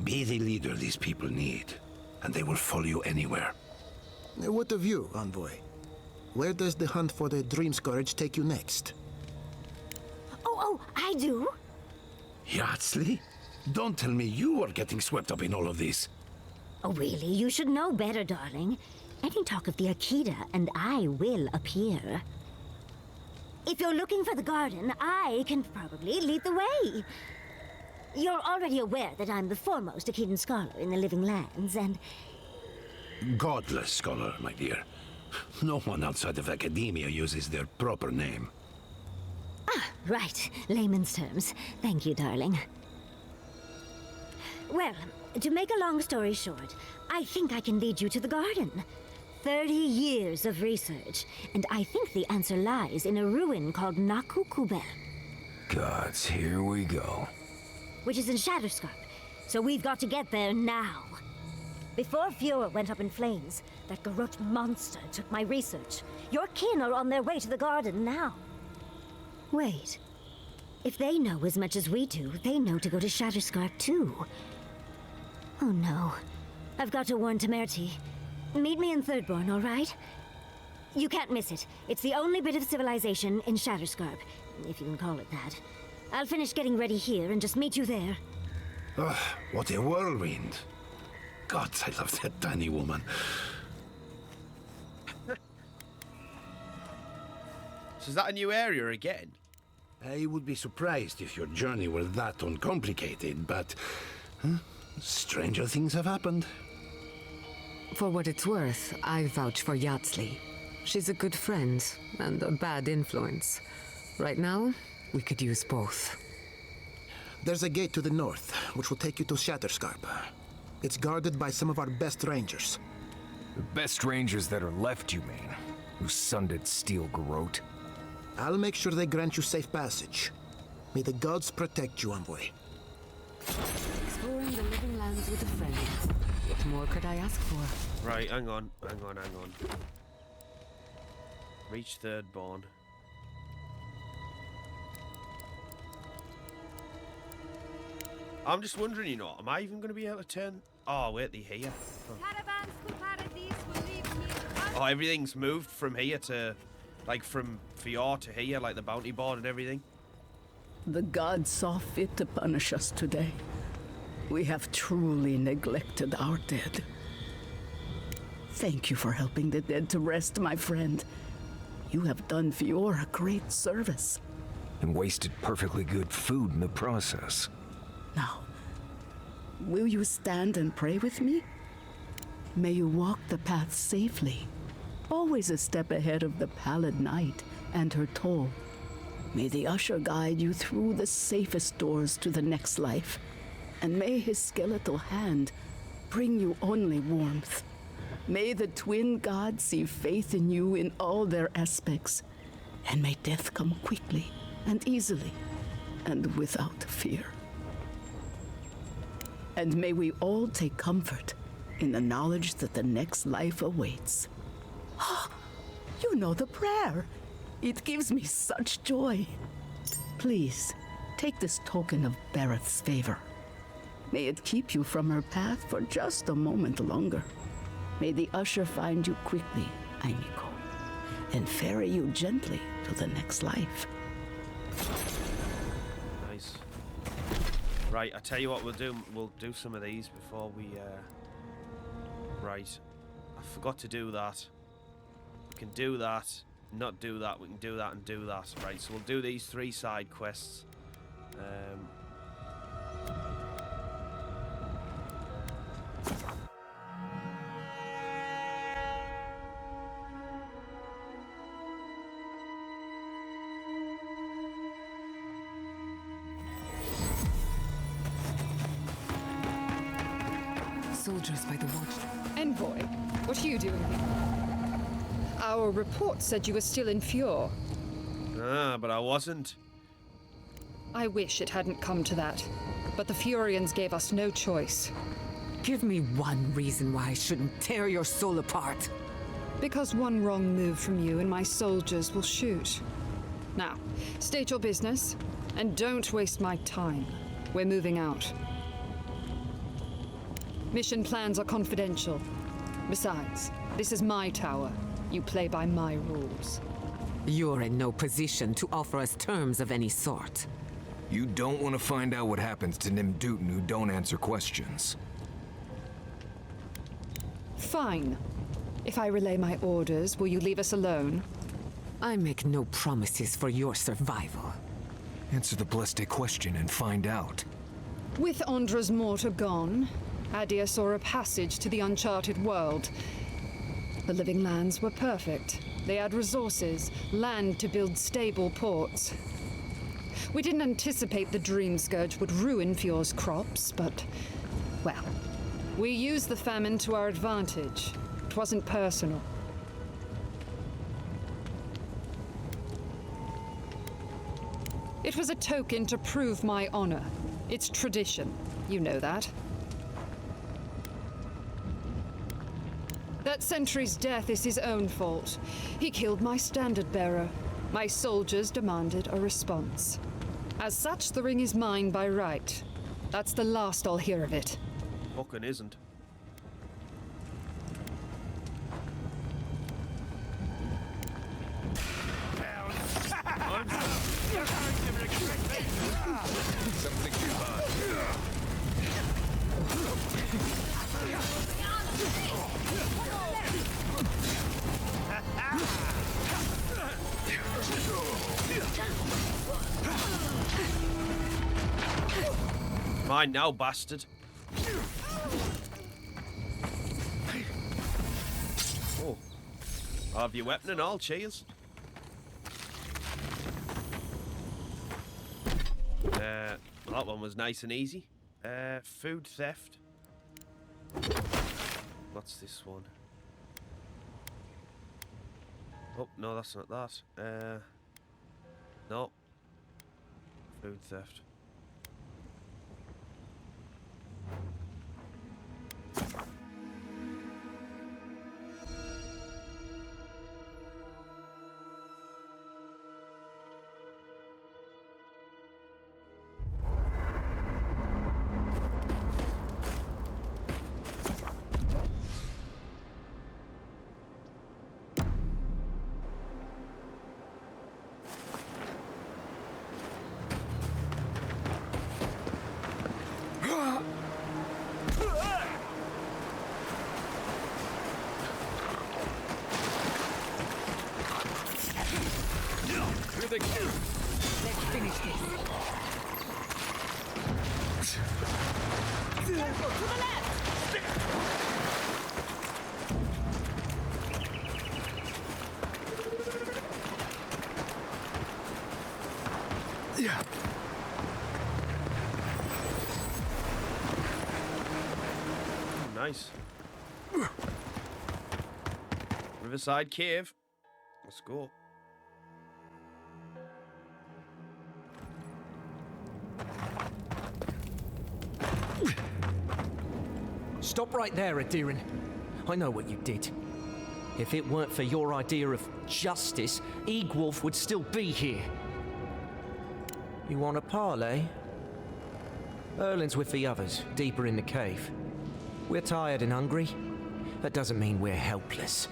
Be the leader these people need, and they will follow you anywhere. What of you, Envoy? Where does the hunt for the Dream Scourge take you next? Oh, I do. Yardsley? Don't tell me you are getting swept up in all of this. Oh, really? You should know better, darling. Any talk of the Akita, and I will appear. If you're looking for the garden, I can probably lead the way. You're already aware that I'm the foremost Akitan scholar in the Living Lands, and... Godless scholar, my dear. No one outside of academia uses their proper name. Ah, right. Layman's terms. Thank you, darling. Well, to make a long story short, I think I can lead you to the garden. 30 years of research, and I think the answer lies in a ruin called Naku Kubel. Gods, here we go. Which is in Shatterscarp, so we've got to get there now. Before Fura went up in flames, that Garrote monster took my research. Your kin are on their way to the garden now. Wait. If they know as much as we do, they know to go to Shatterscarp too. Oh no. I've got to warn Temerity. Meet me in Thirdborn, all right? You can't miss it. It's the only bit of civilization in Shatterscarp, if you can call it that. I'll finish getting ready here and just meet you there. Ugh, what a whirlwind. Gods, I love that tiny woman. So is that a new area again? I would be surprised if your journey were that uncomplicated, but... stranger things have happened. For what it's worth, I vouch for Yardsley. She's a good friend, and a bad influence. Right now, we could use both. There's a gate to the north, which will take you to Shatterscarp. It's guarded by some of our best rangers. The best rangers that are left, you mean? Who sundered steel garrote? I'll make sure they grant you safe passage. May the gods protect you, envoy. Exploring the living lands with a friend. What more could I ask for? Right, hang on. Reach Thirdborn. I'm just wondering, you know, am I even going to be able to turn... Oh, wait, they're here. Caravans to Paradise will leave here. Oh, everything's moved from here to... Like, from Fjord to here, like the bounty board and everything. The gods saw fit to punish us today. We have truly neglected our dead. Thank you for helping the dead to rest, my friend. You have done Fior a great service. And wasted perfectly good food in the process. Now, will you stand and pray with me? May you walk the path safely, always a step ahead of the pallid night and her toll. May the usher guide you through the safest doors to the next life, and may his skeletal hand bring you only warmth. May the twin gods see faith in you in all their aspects, and may death come quickly and easily and without fear. And may we all take comfort in the knowledge that the next life awaits. You know the prayer. It gives me such joy. Please, take this token of Bareth's favor. May it keep you from her path for just a moment longer. May the usher find you quickly, Aimiko, and ferry you gently to the next life. Nice. Right, I tell you what we'll do. We'll do some of these before we, Right. I forgot to do that. We can do that, not do that. We can do that and do that. Right, so we'll do these 3 side quests. Soldiers by the watch. Envoy, what are you doing here? Our report said you were still in Fjord. Ah, but I wasn't. I wish it hadn't come to that, but the Furians gave us no choice. Give me one reason why I shouldn't tear your soul apart. Because one wrong move from you and my soldiers will shoot. Now, state your business, and don't waste my time. We're moving out. Mission plans are confidential. Besides, this is my tower. You play by my rules. You're in no position to offer us terms of any sort. You don't want to find out what happens to Nimdutin who don't answer questions. Fine. If I relay my orders, will you leave us alone? I make no promises for your survival. Answer the blessed question and find out. With Andra's mortar gone, Adia saw a passage to the uncharted world. The living lands were perfect. They had resources, land to build stable ports. We didn't anticipate the Dream Scourge would ruin Fjord's crops, but, well, we used the famine to our advantage. It wasn't personal. It was a token to prove my honor. It's tradition. You know that. That sentry's death is his own fault. He killed my standard bearer. My soldiers demanded a response. As such, the ring is mine by right. That's the last I'll hear of it. Fucking isn't. Something too hot. Mine now, bastard. Oh. I'll have your weapon and all, cheers. That one was nice and easy. Food theft. What's this one? Oh, no, that's not that. No. Food theft. Let's finish this. Careful, to the left! Yeah. Nice. Riverside Cave. Let's go. Stop right there, Adiran. I know what you did. If it weren't for your idea of justice, Egwolf would still be here. You want a parley? Erlin's with the others, deeper in the cave. We're tired and hungry. That doesn't mean we're helpless.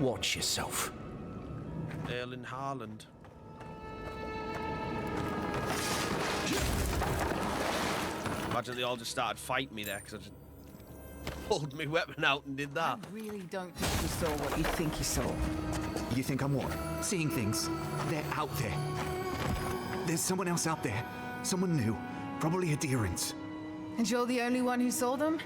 Watch yourself. Erlin Harland. Imagine they all just started fighting me there because I just pulled my weapon out and did that. I really don't think you saw what you think you saw. You think I'm what? Seeing things. They're out there. There's someone else out there. Someone new. Probably adherents. And you're the only one who saw them?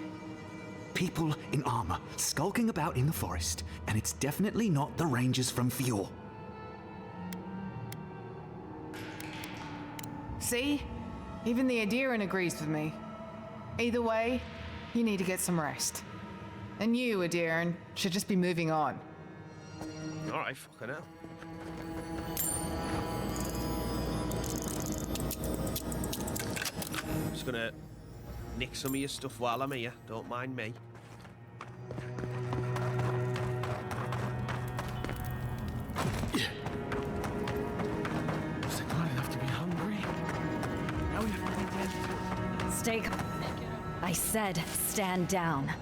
People in armor, skulking about in the forest. And it's definitely not the rangers from Fjord. See? Even the Adiran agrees with me. Either way, you need to get some rest. And you, Adiran, should just be moving on. Alright, fucking hell. I'm just gonna nick some of your stuff while I'm here. Don't mind me. Was it not enough to be hungry? Now we have to be dead. Stay. I said, stand down.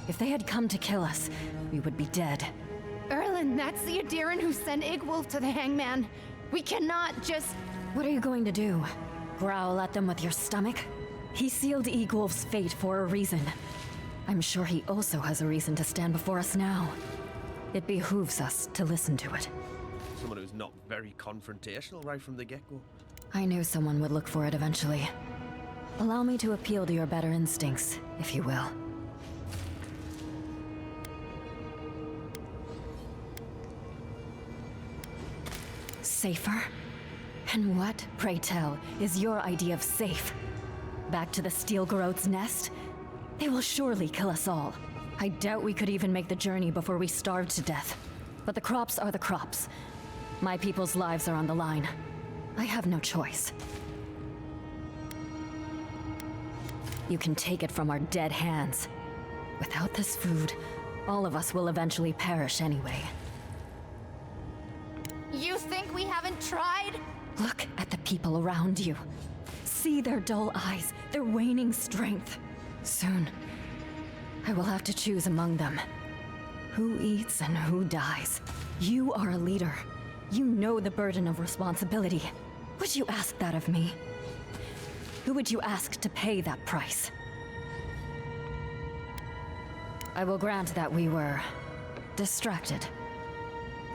If they had come to kill us, we would be dead. Erlen, that's the Adiran who sent Egwolf to the hangman. We cannot just... What are you going to do? Growl at them with your stomach? He sealed Egwolf's fate for a reason. I'm sure he also has a reason to stand before us now. It behooves us to listen to it. Someone who's not very confrontational right from the get-go. I knew someone would look for it eventually. Allow me to appeal to your better instincts, if you will. Safer? And what, pray tell, is your idea of safe? Back to the Steel Garrote's nest? They will surely kill us all. I doubt we could even make the journey before we starved to death. But the crops are the crops. My people's lives are on the line. I have no choice. You can take it from our dead hands. Without this food, all of us will eventually perish anyway. You think we haven't tried? Look at the people around you. See their dull eyes, their waning strength. Soon, I will have to choose among them. Who eats and who dies? You are a leader. You know the burden of responsibility. Would you ask that of me? Who would you ask to pay that price? I will grant that we were distracted.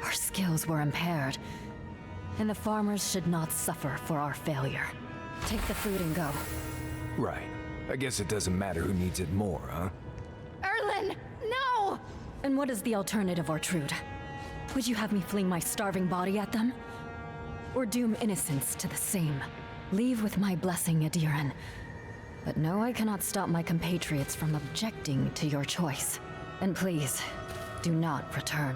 Our skills were impaired, and the farmers should not suffer for our failure. Take the food and go. Right. I guess it doesn't matter who needs it more, huh? Erlen, no! And what is the alternative, Ortrude? Would you have me fling my starving body at them? Or doom innocents to the same? Leave with my blessing, Adiran. But no, I cannot stop my compatriots from objecting to your choice. And please, do not return.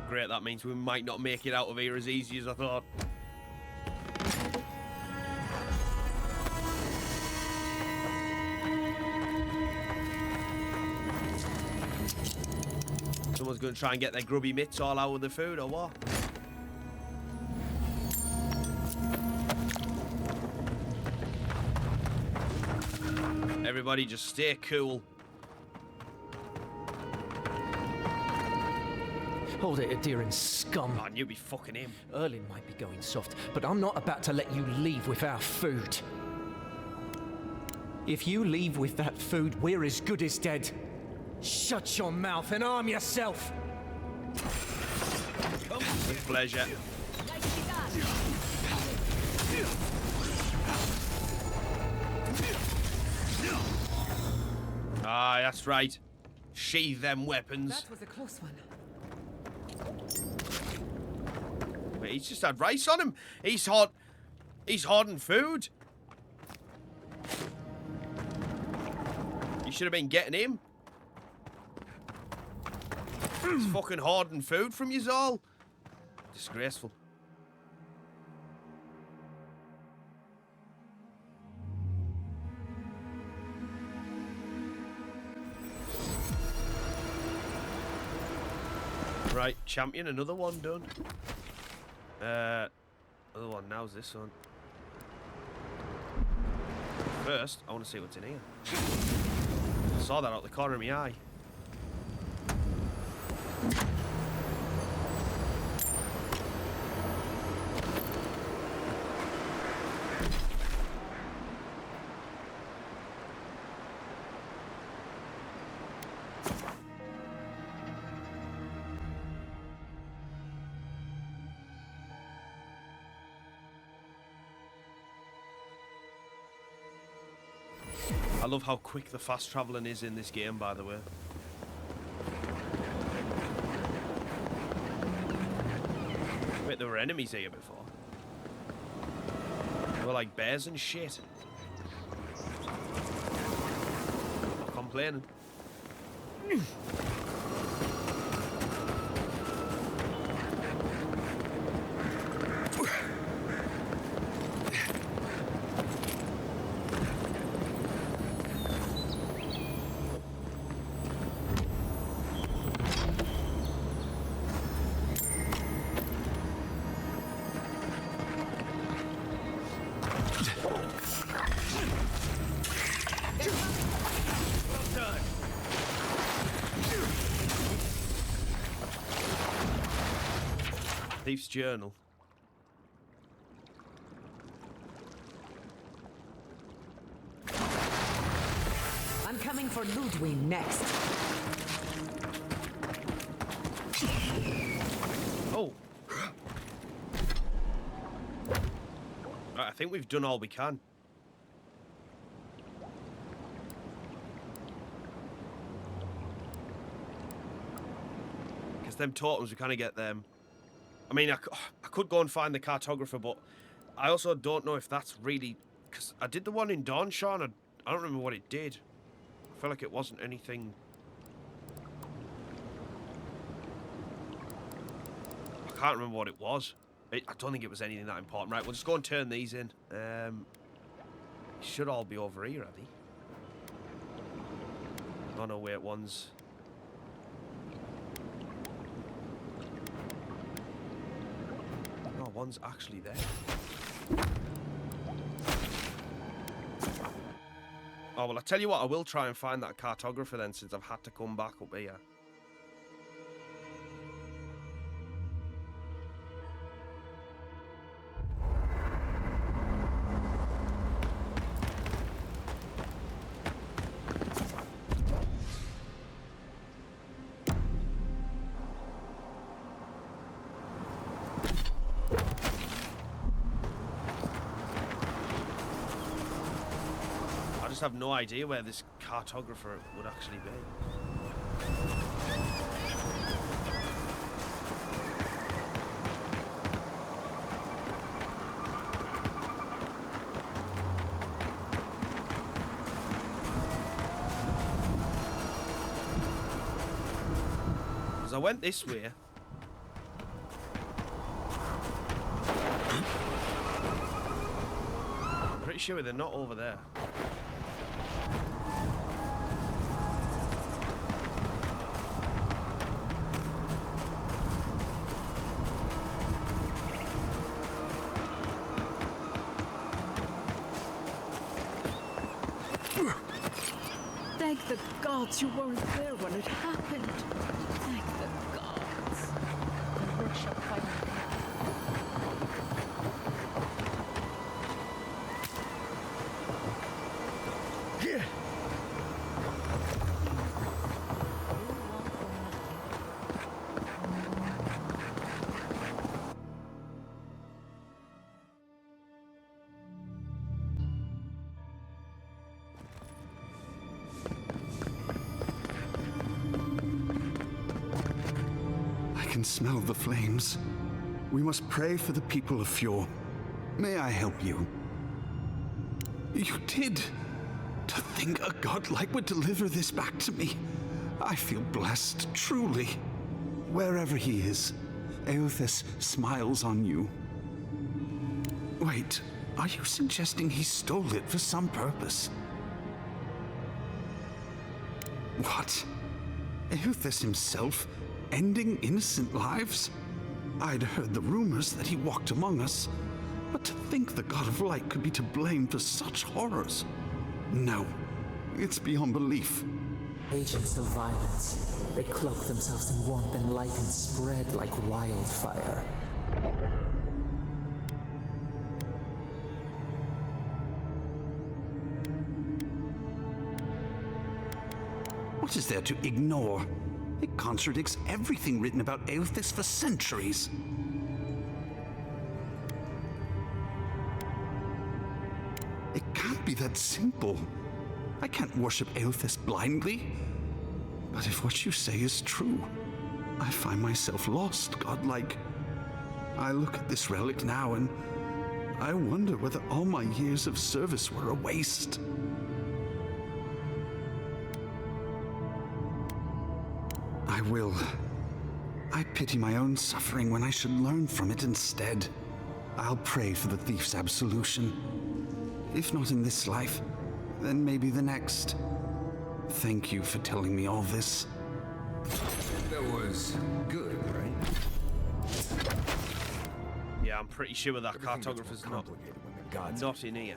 Great, that means we might not make it out of here as easy as I thought. Someone's going to try and get their grubby mitts all out of the food, or what? Everybody just stay cool. Hold it, Adiran scum. Man, you be fucking him. Erlin might be going soft, but I'm not about to let you leave without food. If you leave with that food, we're as good as dead. Shut your mouth and arm yourself. With pleasure. Ah, that's right. Sheathe them weapons. That was a close one. Wait, he's just had rice on him. He's hoarding food. You should have been getting him. He's fucking hoarding food from you all. Disgraceful. Right, champion, another one done. Other one, now's this one. First, I want to see what's in here. I saw that out the corner of my eye. I love how quick the fast travelling is in this game, by the way. Wait, there were enemies here before. They were like bears and shit. Not complaining. Thief's Journal. I'm coming for Ludwig next. Oh. Right, I think we've done all we can. Because them totems, we kind of get them. I mean, I could go and find the cartographer, but I also don't know if that's really... Because I did the one in Dawnshire, and I don't remember what it did. I feel like it wasn't anything... I can't remember what it was. I don't think it was anything that important. Right, we'll just go and turn these in. Should all be over here, are they? Oh no, wait, one's... One's actually there. Oh, well, I tell you what, I will try and find that cartographer then, since I've had to come back up here. I have no idea where this cartographer would actually be. Because I went this way. I'm pretty sure they're not over there. Thank the gods you weren't there when it happened. Thank the gods. I worship fire. I can smell the flames. We must pray for the people of Fjord. May I help you? You did! To think a godlike would deliver this back to me. I feel blessed, truly. Wherever he is, Eothas smiles on you. Wait, are you suggesting he stole it for some purpose? What? Eothas himself? Ending innocent lives? I'd heard the rumors that he walked among us, but to think the God of Light could be to blame for such horrors. No, it's beyond belief. Agents of violence. They cloak themselves in warmth and light and spread like wildfire. What is there to ignore? It contradicts everything written about Eothas for centuries. It can't be that simple. I can't worship Eothas blindly. But if what you say is true, I find myself lost, godlike. I look at this relic now and I wonder whether all my years of service were a waste. I will. I pity my own suffering when I should learn from it instead. I'll pray for the thief's absolution. If not in this life, then maybe the next. Thank you for telling me all this. That was good, right? Yeah, I'm pretty sure that cartographer's not in here.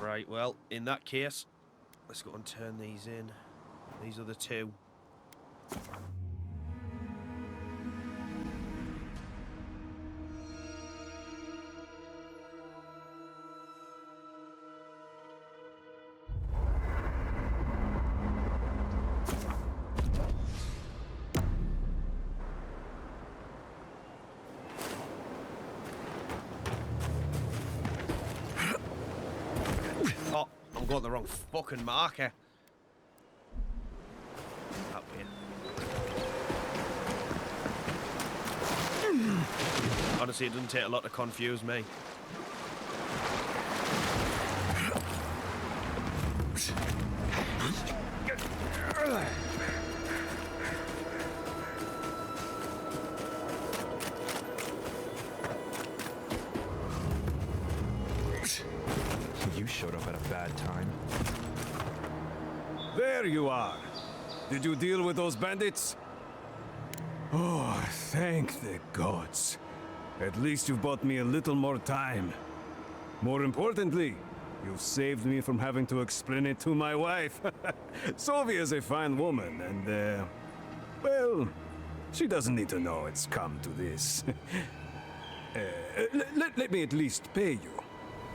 Right, well, in that case, let's go and turn these in. These are the two. Oh, I'm going the wrong fucking marker. That way. Honestly, it doesn't take a lot to confuse me. You showed up at a bad time. There you are. Did you deal with those bandits? Oh, thank the gods. At least you've bought me a little more time. More importantly, you've saved me from having to explain it to my wife. Sylvia's a fine woman, and, well, she doesn't need to know it's come to this. Let me at least pay you.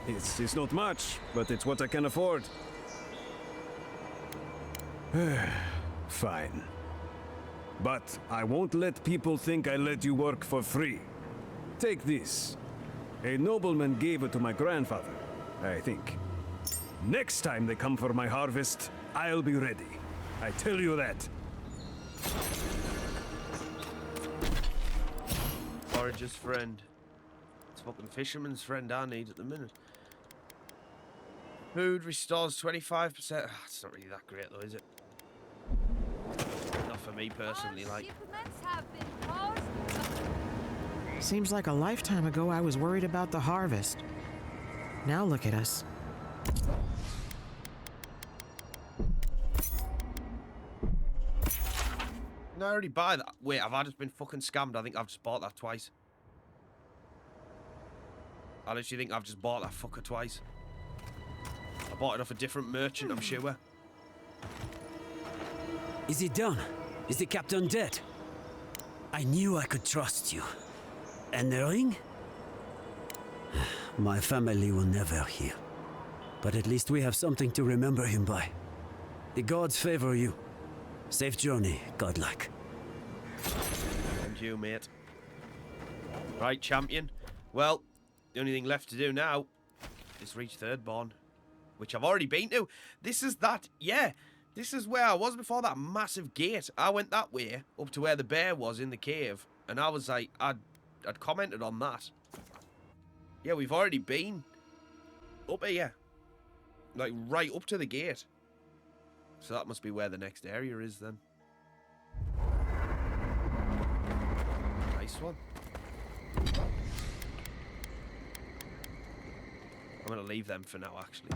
It's not much, but it's what I can afford. Fine. But I won't let people think I let you work for free. Take this. A nobleman gave it to my grandfather, I think. Next time they come for my harvest, I'll be ready. I tell you that. Forager's friend. It's fucking fisherman's friend I need at the minute. Food restores 25%. It's not really that great though, is it? Not for me personally, like. Seems like a lifetime ago I was worried about the harvest. Now look at us. No, I already buy that. Wait, have I just been fucking scammed? I think I've just bought that twice. I literally think I've just bought that fucker twice. I bought it off a different merchant, I'm sure. Is he done? Is the captain dead? I knew I could trust you. And the ring? My family will never hear. But at least we have something to remember him by. The gods favor you. Safe journey, godlike. And you, mate. Right, champion. Well, the only thing left to do now is reach Thirdborn, which I've already been to. This is that, yeah. This is where I was before that massive gate. I went that way up to where the bear was in the cave, and I was like, I'd commented on that. Yeah, we've already been up here, like right up to the gate. So that must be where the next area is then. Nice one. I'm gonna leave them for now, actually.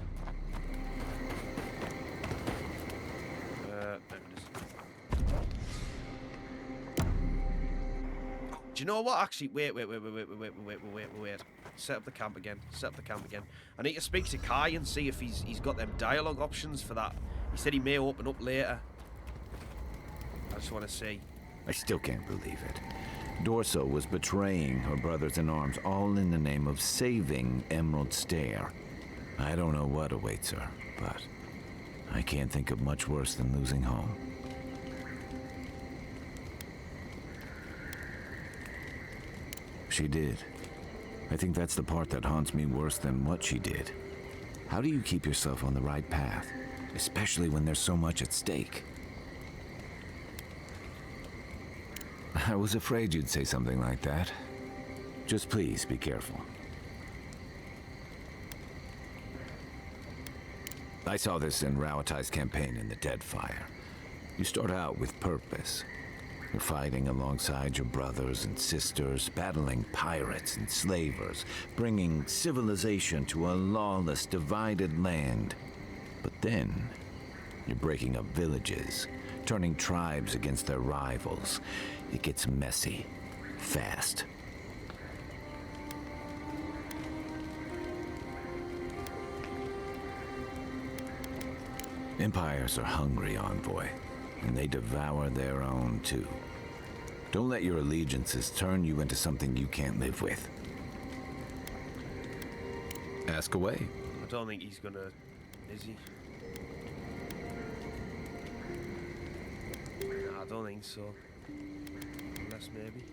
There it is. Do you know what? Actually, wait. Set up the camp again. Set up the camp again. I need to speak to Kai and see if he's got them dialogue options for that. He said he may open up later. I just want to see. I still can't believe it. Dorso was betraying her brothers-in-arms, all in the name of saving Emerald Stair. I don't know what awaits her, but I can't think of much worse than losing home. She did. I think that's the part that haunts me worse than what she did. How do you keep yourself on the right path, especially when there's so much at stake? I was afraid you'd say something like that. Just please be careful. I saw this in Rauatai's campaign in the Deadfire. You start out with purpose. You're fighting alongside your brothers and sisters, battling pirates and slavers, bringing civilization to a lawless, divided land. But then, you're breaking up villages, turning tribes against their rivals. It gets messy, fast. Empires are hungry, Envoy, and they devour their own too. Don't let your allegiances turn you into something you can't live with. Ask away. I don't think he's gonna... Is he? No, I don't think so. Unless maybe.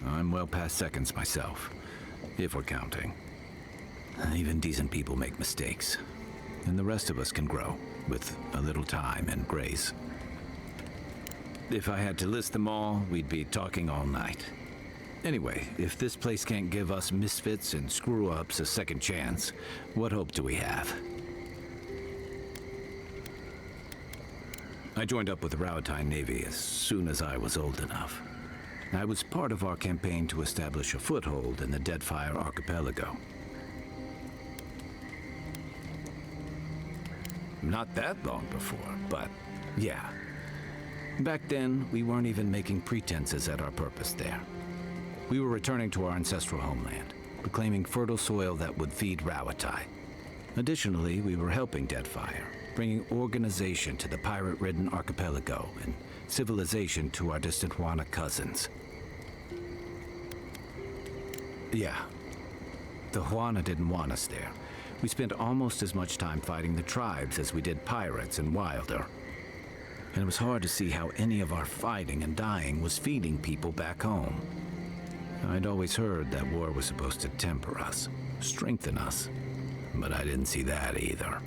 I'm well past seconds myself, if we're counting. Even decent people make mistakes, and the rest of us can grow with a little time and grace. If I had to list them all, we'd be talking all night. Anyway, if this place can't give us misfits and screw-ups a second chance, what hope do we have? I joined up with the Rauatai Navy as soon as I was old enough. I was part of our campaign to establish a foothold in the Deadfire Archipelago. Not that long before, but yeah. Back then, we weren't even making pretenses at our purpose there. We were returning to our ancestral homeland, reclaiming fertile soil that would feed Rauatai. Additionally, we were helping Deadfire, bringing organization to the pirate-ridden archipelago and civilization to our distant Huana cousins. Yeah, the Huana didn't want us there. We spent almost as much time fighting the tribes as we did pirates and Wilder. And it was hard to see how any of our fighting and dying was feeding people back home. I'd always heard that war was supposed to temper us, strengthen us, but I didn't see that either.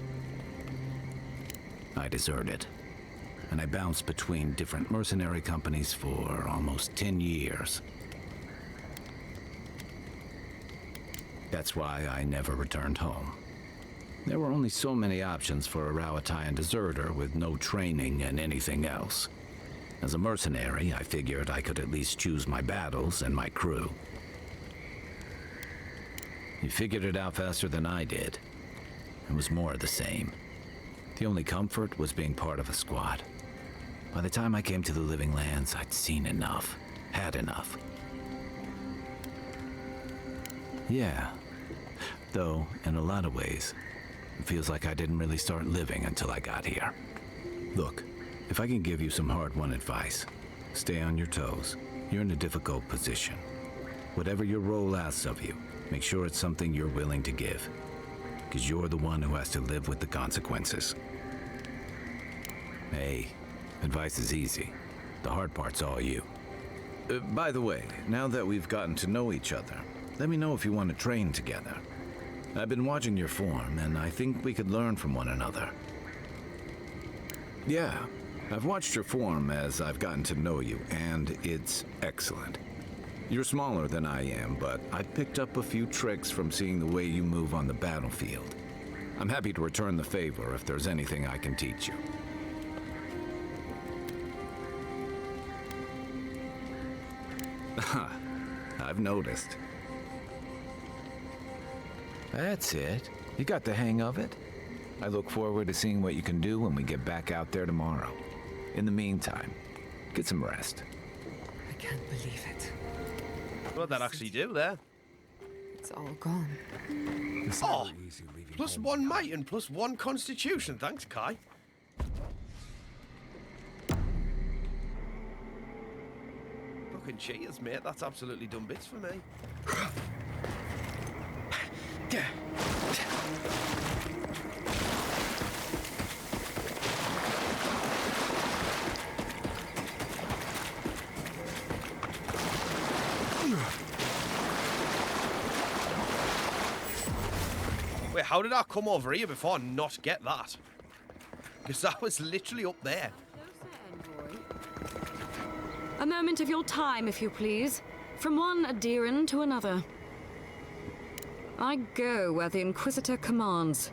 I deserted, and I bounced between different mercenary companies for almost 10 years. That's why I never returned home. There were only so many options for a Rawatayan deserter with no training and anything else. As a mercenary, I figured I could at least choose my battles and my crew. You figured it out faster than I did. It was more of the same. The only comfort was being part of a squad. By the time I came to the Living Lands, I'd seen enough, had enough. Yeah, though, in a lot of ways, it feels like I didn't really start living until I got here. Look, if I can give you some hard-won advice, stay on your toes. You're in a difficult position. Whatever your role asks of you, make sure it's something you're willing to give. Because you're the one who has to live with the consequences. Hey, advice is easy. The hard part's all you. By the way, now that we've gotten to know each other, let me know if you want to train together. I've been watching your form, and I think we could learn from one another. Yeah, I've watched your form as I've gotten to know you, and it's excellent. You're smaller than I am, but I picked up a few tricks from seeing the way you move on the battlefield. I'm happy to return the favor if there's anything I can teach you. I've noticed. That's it. You got the hang of it. I look forward to seeing what you can do when we get back out there tomorrow. In the meantime, get some rest. I can't believe it. What did that actually do there? It's all gone. Oh, +1 might and +1 constitution. Thanks, Kai. Fucking cheers, mate. That's absolutely done bits for me. Wait, how did I come over here before and not get that? Because I was literally up there. A moment of your time, if you please. From one Adiran to another. I go where the Inquisitor commands,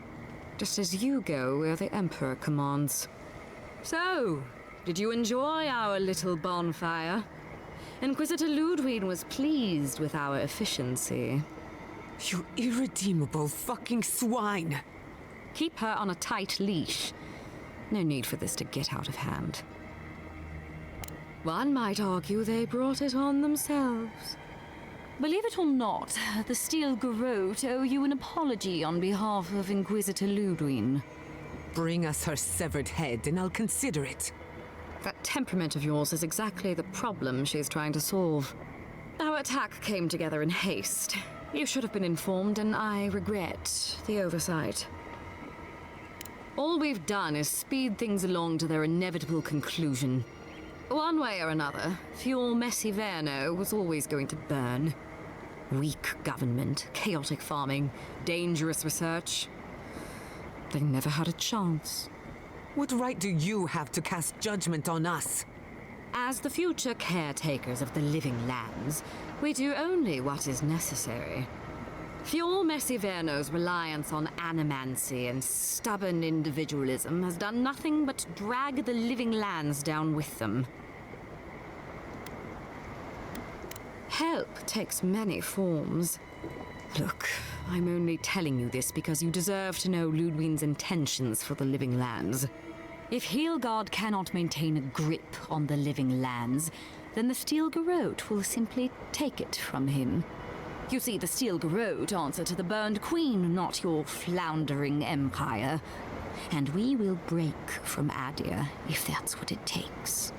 just as you go where the Emperor commands. So, did you enjoy our little bonfire? Inquisitor Ludwig was pleased with our efficiency. You irredeemable fucking swine! Keep her on a tight leash. No need for this to get out of hand. One might argue they brought it on themselves. Believe it or not, the Steel Garrote owe you an apology on behalf of Inquisitor Ludwig. Bring us her severed head and I'll consider it. That temperament of yours is exactly the problem she's trying to solve. Our attack came together in haste. You should have been informed, and I regret the oversight. All we've done is speed things along to their inevitable conclusion. One way or another, Fuel Messiverno was always going to burn. Weak government, chaotic farming, dangerous research. They never had a chance. What right do you have to cast judgment on us? As the future caretakers of the Living Lands, we do only what is necessary. Fuel Messiverno's reliance on animancy and stubborn individualism has done nothing but drag the Living Lands down with them. Help takes many forms. Look, I'm only telling you this because you deserve to know Ludwig's intentions for the Living Lands. If Heelgard cannot maintain a grip on the Living Lands, then the Steel Garrote will simply take it from him. You see, the Steel Garrote answer to the Burned Queen, not your floundering empire. And we will break from Adir if that's what it takes.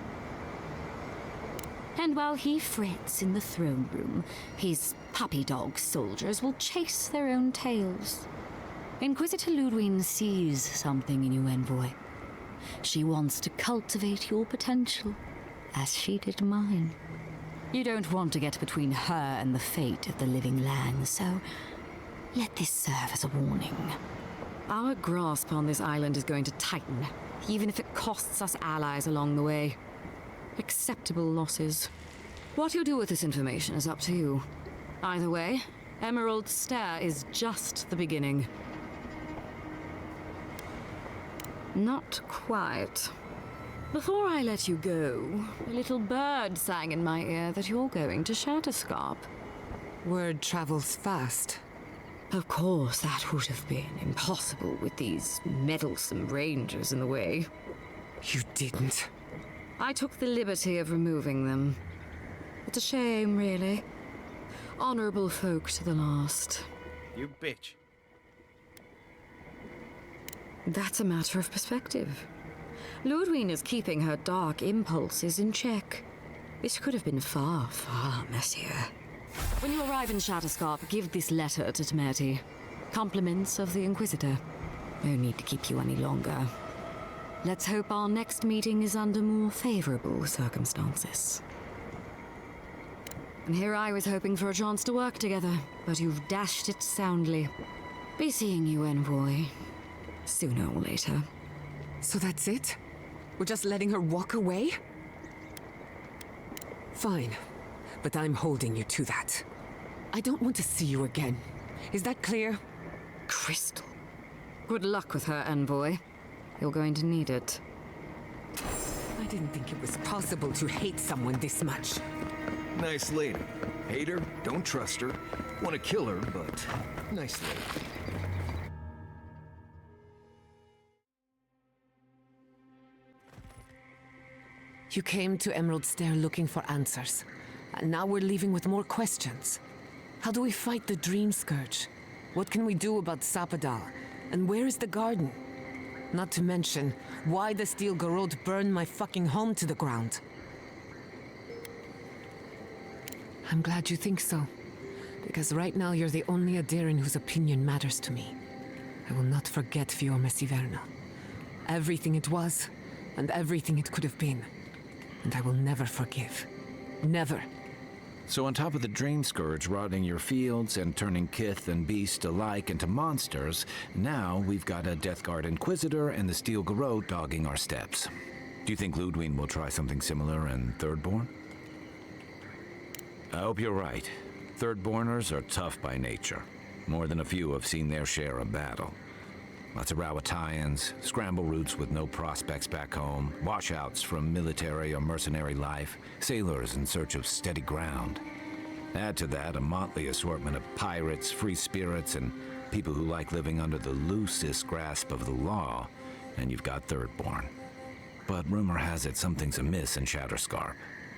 And while he frets in the throne room, his puppy dog soldiers will chase their own tails. Inquisitor Ludwig sees something in you, Envoy. She wants to cultivate your potential, as she did mine. You don't want to get between her and the fate of the living land, so let this serve as a warning. Our grasp on this island is going to tighten, even if it costs us allies along the way. Acceptable losses. What you do with this information is up to you. Either way, Emerald Stair is just the beginning. Not quite. Before I let you go, a little bird sang in my ear that you're going to Shatterscarp. Word travels fast. Of course, that would have been impossible with these meddlesome rangers in the way. You didn't. I took the liberty of removing them. It's a shame, really. Honorable folk to the last. You bitch. That's a matter of perspective. Ludwig is keeping her dark impulses in check. This could have been far, far messier. When you arrive in Shatterscarp, give this letter to Temerity. Compliments of the Inquisitor. No need to keep you any longer. Let's hope our next meeting is under more favorable circumstances. And here I was hoping for a chance to work together, but you've dashed it soundly. Be seeing you, Envoy. Sooner or later. So that's it? We're just letting her walk away? Fine, but I'm holding you to that. I don't want to see you again. Is that clear? Crystal. Good luck with her, Envoy. You're going to need it. I didn't think it was possible to hate someone this much. Nice lady. Hate her, don't trust her. Want to kill her, but nice lady. You came to Emerald Stair looking for answers, and now we're leaving with more questions. How do we fight the Dream Scourge? What can we do about Sapadal? And where is the garden? Not to mention, why the Steel Garrote burned my fucking home to the ground. I'm glad you think so, because right now you're the only Adiran whose opinion matters to me. I will not forget Fiorma Siverna. Everything it was, and everything it could have been. And I will never forgive. Never. So on top of the Dream Scourge rotting your fields and turning kith and beast alike into monsters, now we've got a Death Guard Inquisitor and the Steel Garrote dogging our steps. Do you think Ludwig will try something similar in Thirdborn? I hope you're right. Thirdborners are tough by nature. More than a few have seen their share of battle. Lots of Rawatayans, scramble routes with no prospects back home, washouts from military or mercenary life, sailors in search of steady ground. Add to that a motley assortment of pirates, free spirits, and people who like living under the loosest grasp of the law, and you've got Thirdborn. But rumor has it something's amiss in Shatterscarp.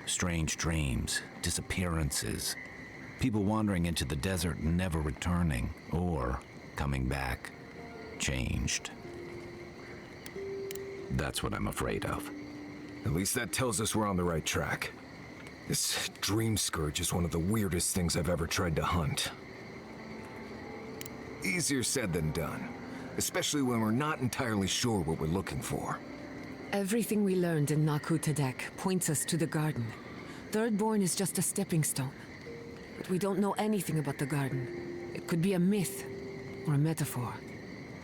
Strange dreams, disappearances, people wandering into the desert and never returning, or coming back. Changed. That's what I'm afraid of. At least that tells us we're on the right track. This Dream Scourge is one of the weirdest things I've ever tried to hunt. Easier said than done, especially when we're not entirely sure what we're looking for. Everything we learned in Naku Tadek points us to the garden. Thirdborn is just a stepping stone. But we don't know anything about the garden. It could be a myth or a metaphor.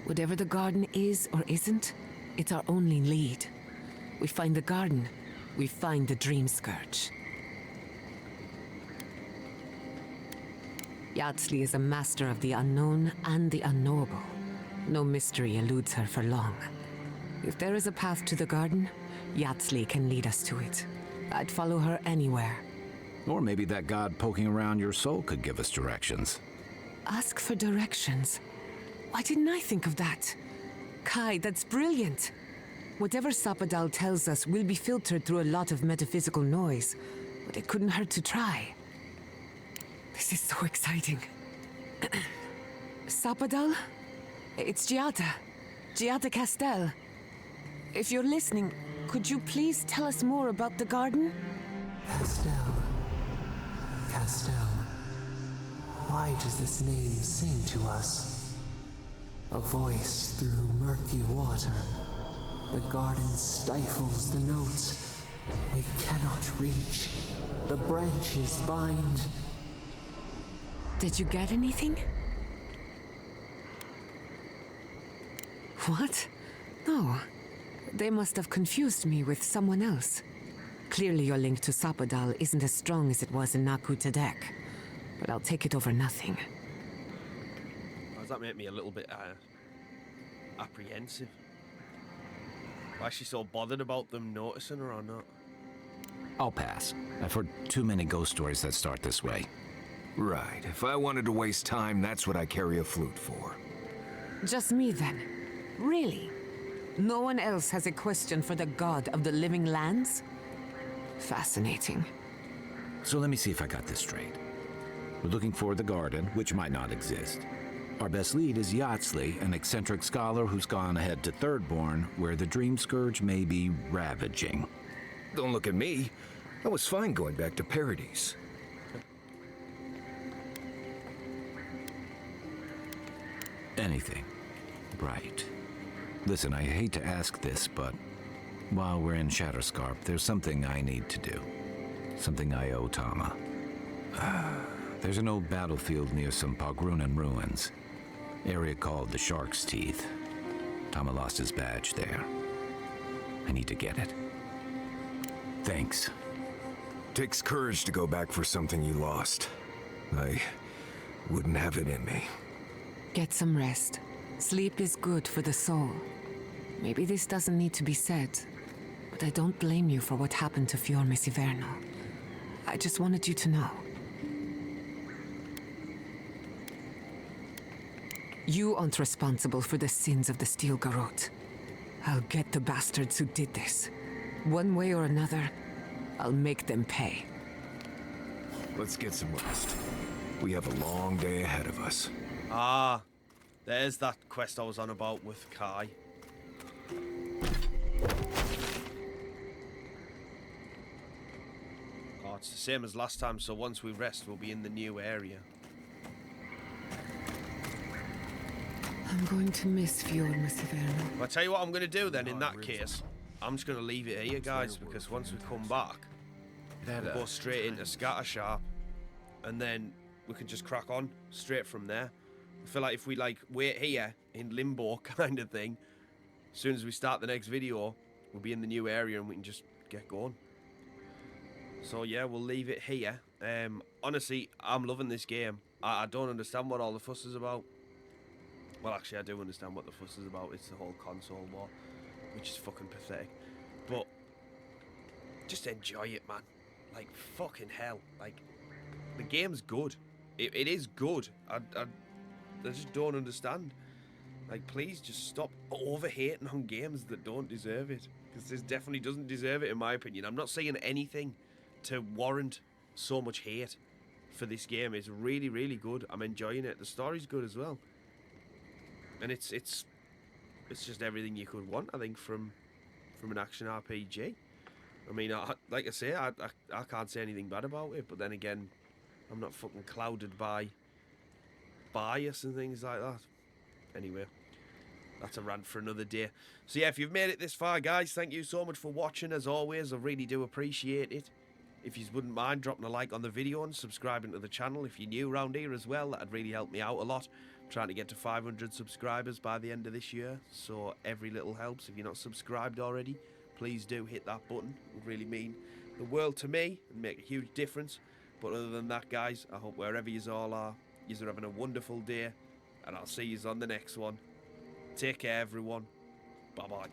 Whatever the garden is or isn't, it's our only lead. We find the garden, we find the Dream Scourge. Yardsley is a master of the unknown and the unknowable. No mystery eludes her for long. If there is a path to the garden, Yardsley can lead us to it. I'd follow her anywhere. Or maybe that god poking around your soul could give us directions. Ask for directions. Why didn't I think of that? Kai, that's brilliant. Whatever Sapadal tells us will be filtered through a lot of metaphysical noise, but it couldn't hurt to try. This is so exciting. Sapadal? It's Giada. Giada Castel. If you're listening, could you please tell us more about the garden? Castel. Castel. Why does this name sing to us? A voice through murky water. The garden stifles the notes. We cannot reach. The branches bind. Did you get anything? What? No. They must have confused me with someone else. Clearly your link to Sapadal isn't as strong as it was in Naku Tadek. But I'll take it over nothing. Does that make me a little bit apprehensive? Why is she so bothered about them noticing her or not? I'll pass. I've heard too many ghost stories that start this way. Right. If I wanted to waste time, that's what I carry a flute for. Just me then? Really? No one else has a question for the god of the living lands? Fascinating. So let me see if I got this straight. We're looking for the garden, which might not exist. Our best lead is Yatsley, an eccentric scholar who's gone ahead to Thirdborn, where the Dream Scourge may be ravaging. Don't look at me. I was fine going back to Paradise. Anything. Right. Listen, I hate to ask this, but while we're in Shatterscarp, there's something I need to do. Something I owe Tama. There's an old battlefield near some Pogrunan ruins. Area called the Shark's Teeth. Tama lost his badge there. I need to get it. Thanks. Takes courage to go back for something you lost. I wouldn't have it in me. Get some rest. Sleep is good for the soul. Maybe this doesn't need to be said, but I don't blame you for what happened to Fiorme Siverno. I just wanted you to know. You aren't responsible for the sins of the Steel Garrote. I'll get the bastards who did this. One way or another, I'll make them pay. Let's get some rest. We have a long day ahead of us. Ah, there's that quest I was on about with Kai. Oh, it's the same as last time, so once we rest, we'll be in the new area. I'm going to miss Fiorme Siverno. Well, I'll tell you what I'm going to do then, in that case. I'm just going to leave it here, guys, because once we come back, we'll go straight into Scattersharp, and then we can just crack on straight from there. I feel like if we, wait here in limbo kind of thing, as soon as we start the next video, we'll be in the new area and we can just get going. So, yeah, we'll leave it here. Honestly, I'm loving this game. I don't understand what all the fuss is about. Well, actually, I do understand what the fuss is about. It's the whole console war, which is fucking pathetic. But just enjoy it, man. Like, fucking hell. Like, the game's good. It is good. I just don't understand. Like, please just stop over-hating on games that don't deserve it. Because this definitely doesn't deserve it, in my opinion. I'm not saying anything to warrant so much hate for this game. It's really, really good. I'm enjoying it. The story's good as well. And it's just everything you could want, I think, from an action RPG. I mean, like I say, I can't say anything bad about it, but then again, I'm not fucking clouded by bias and things like that. Anyway, that's a rant for another day. So yeah, if you've made it this far, guys, thank you so much for watching. As always, I really do appreciate it. If you wouldn't mind dropping a like on the video and subscribing to the channel if you're new around here as well, that'd really help me out a lot. I'm trying to get to 500 subscribers by the end of this year, so every little helps. If you're not subscribed already, please do hit that button. It would really mean the world to me and make a huge difference. But other than that, guys, I hope wherever you all are, you're having a wonderful day, and I'll see you on the next one. Take care, everyone. Bye-bye.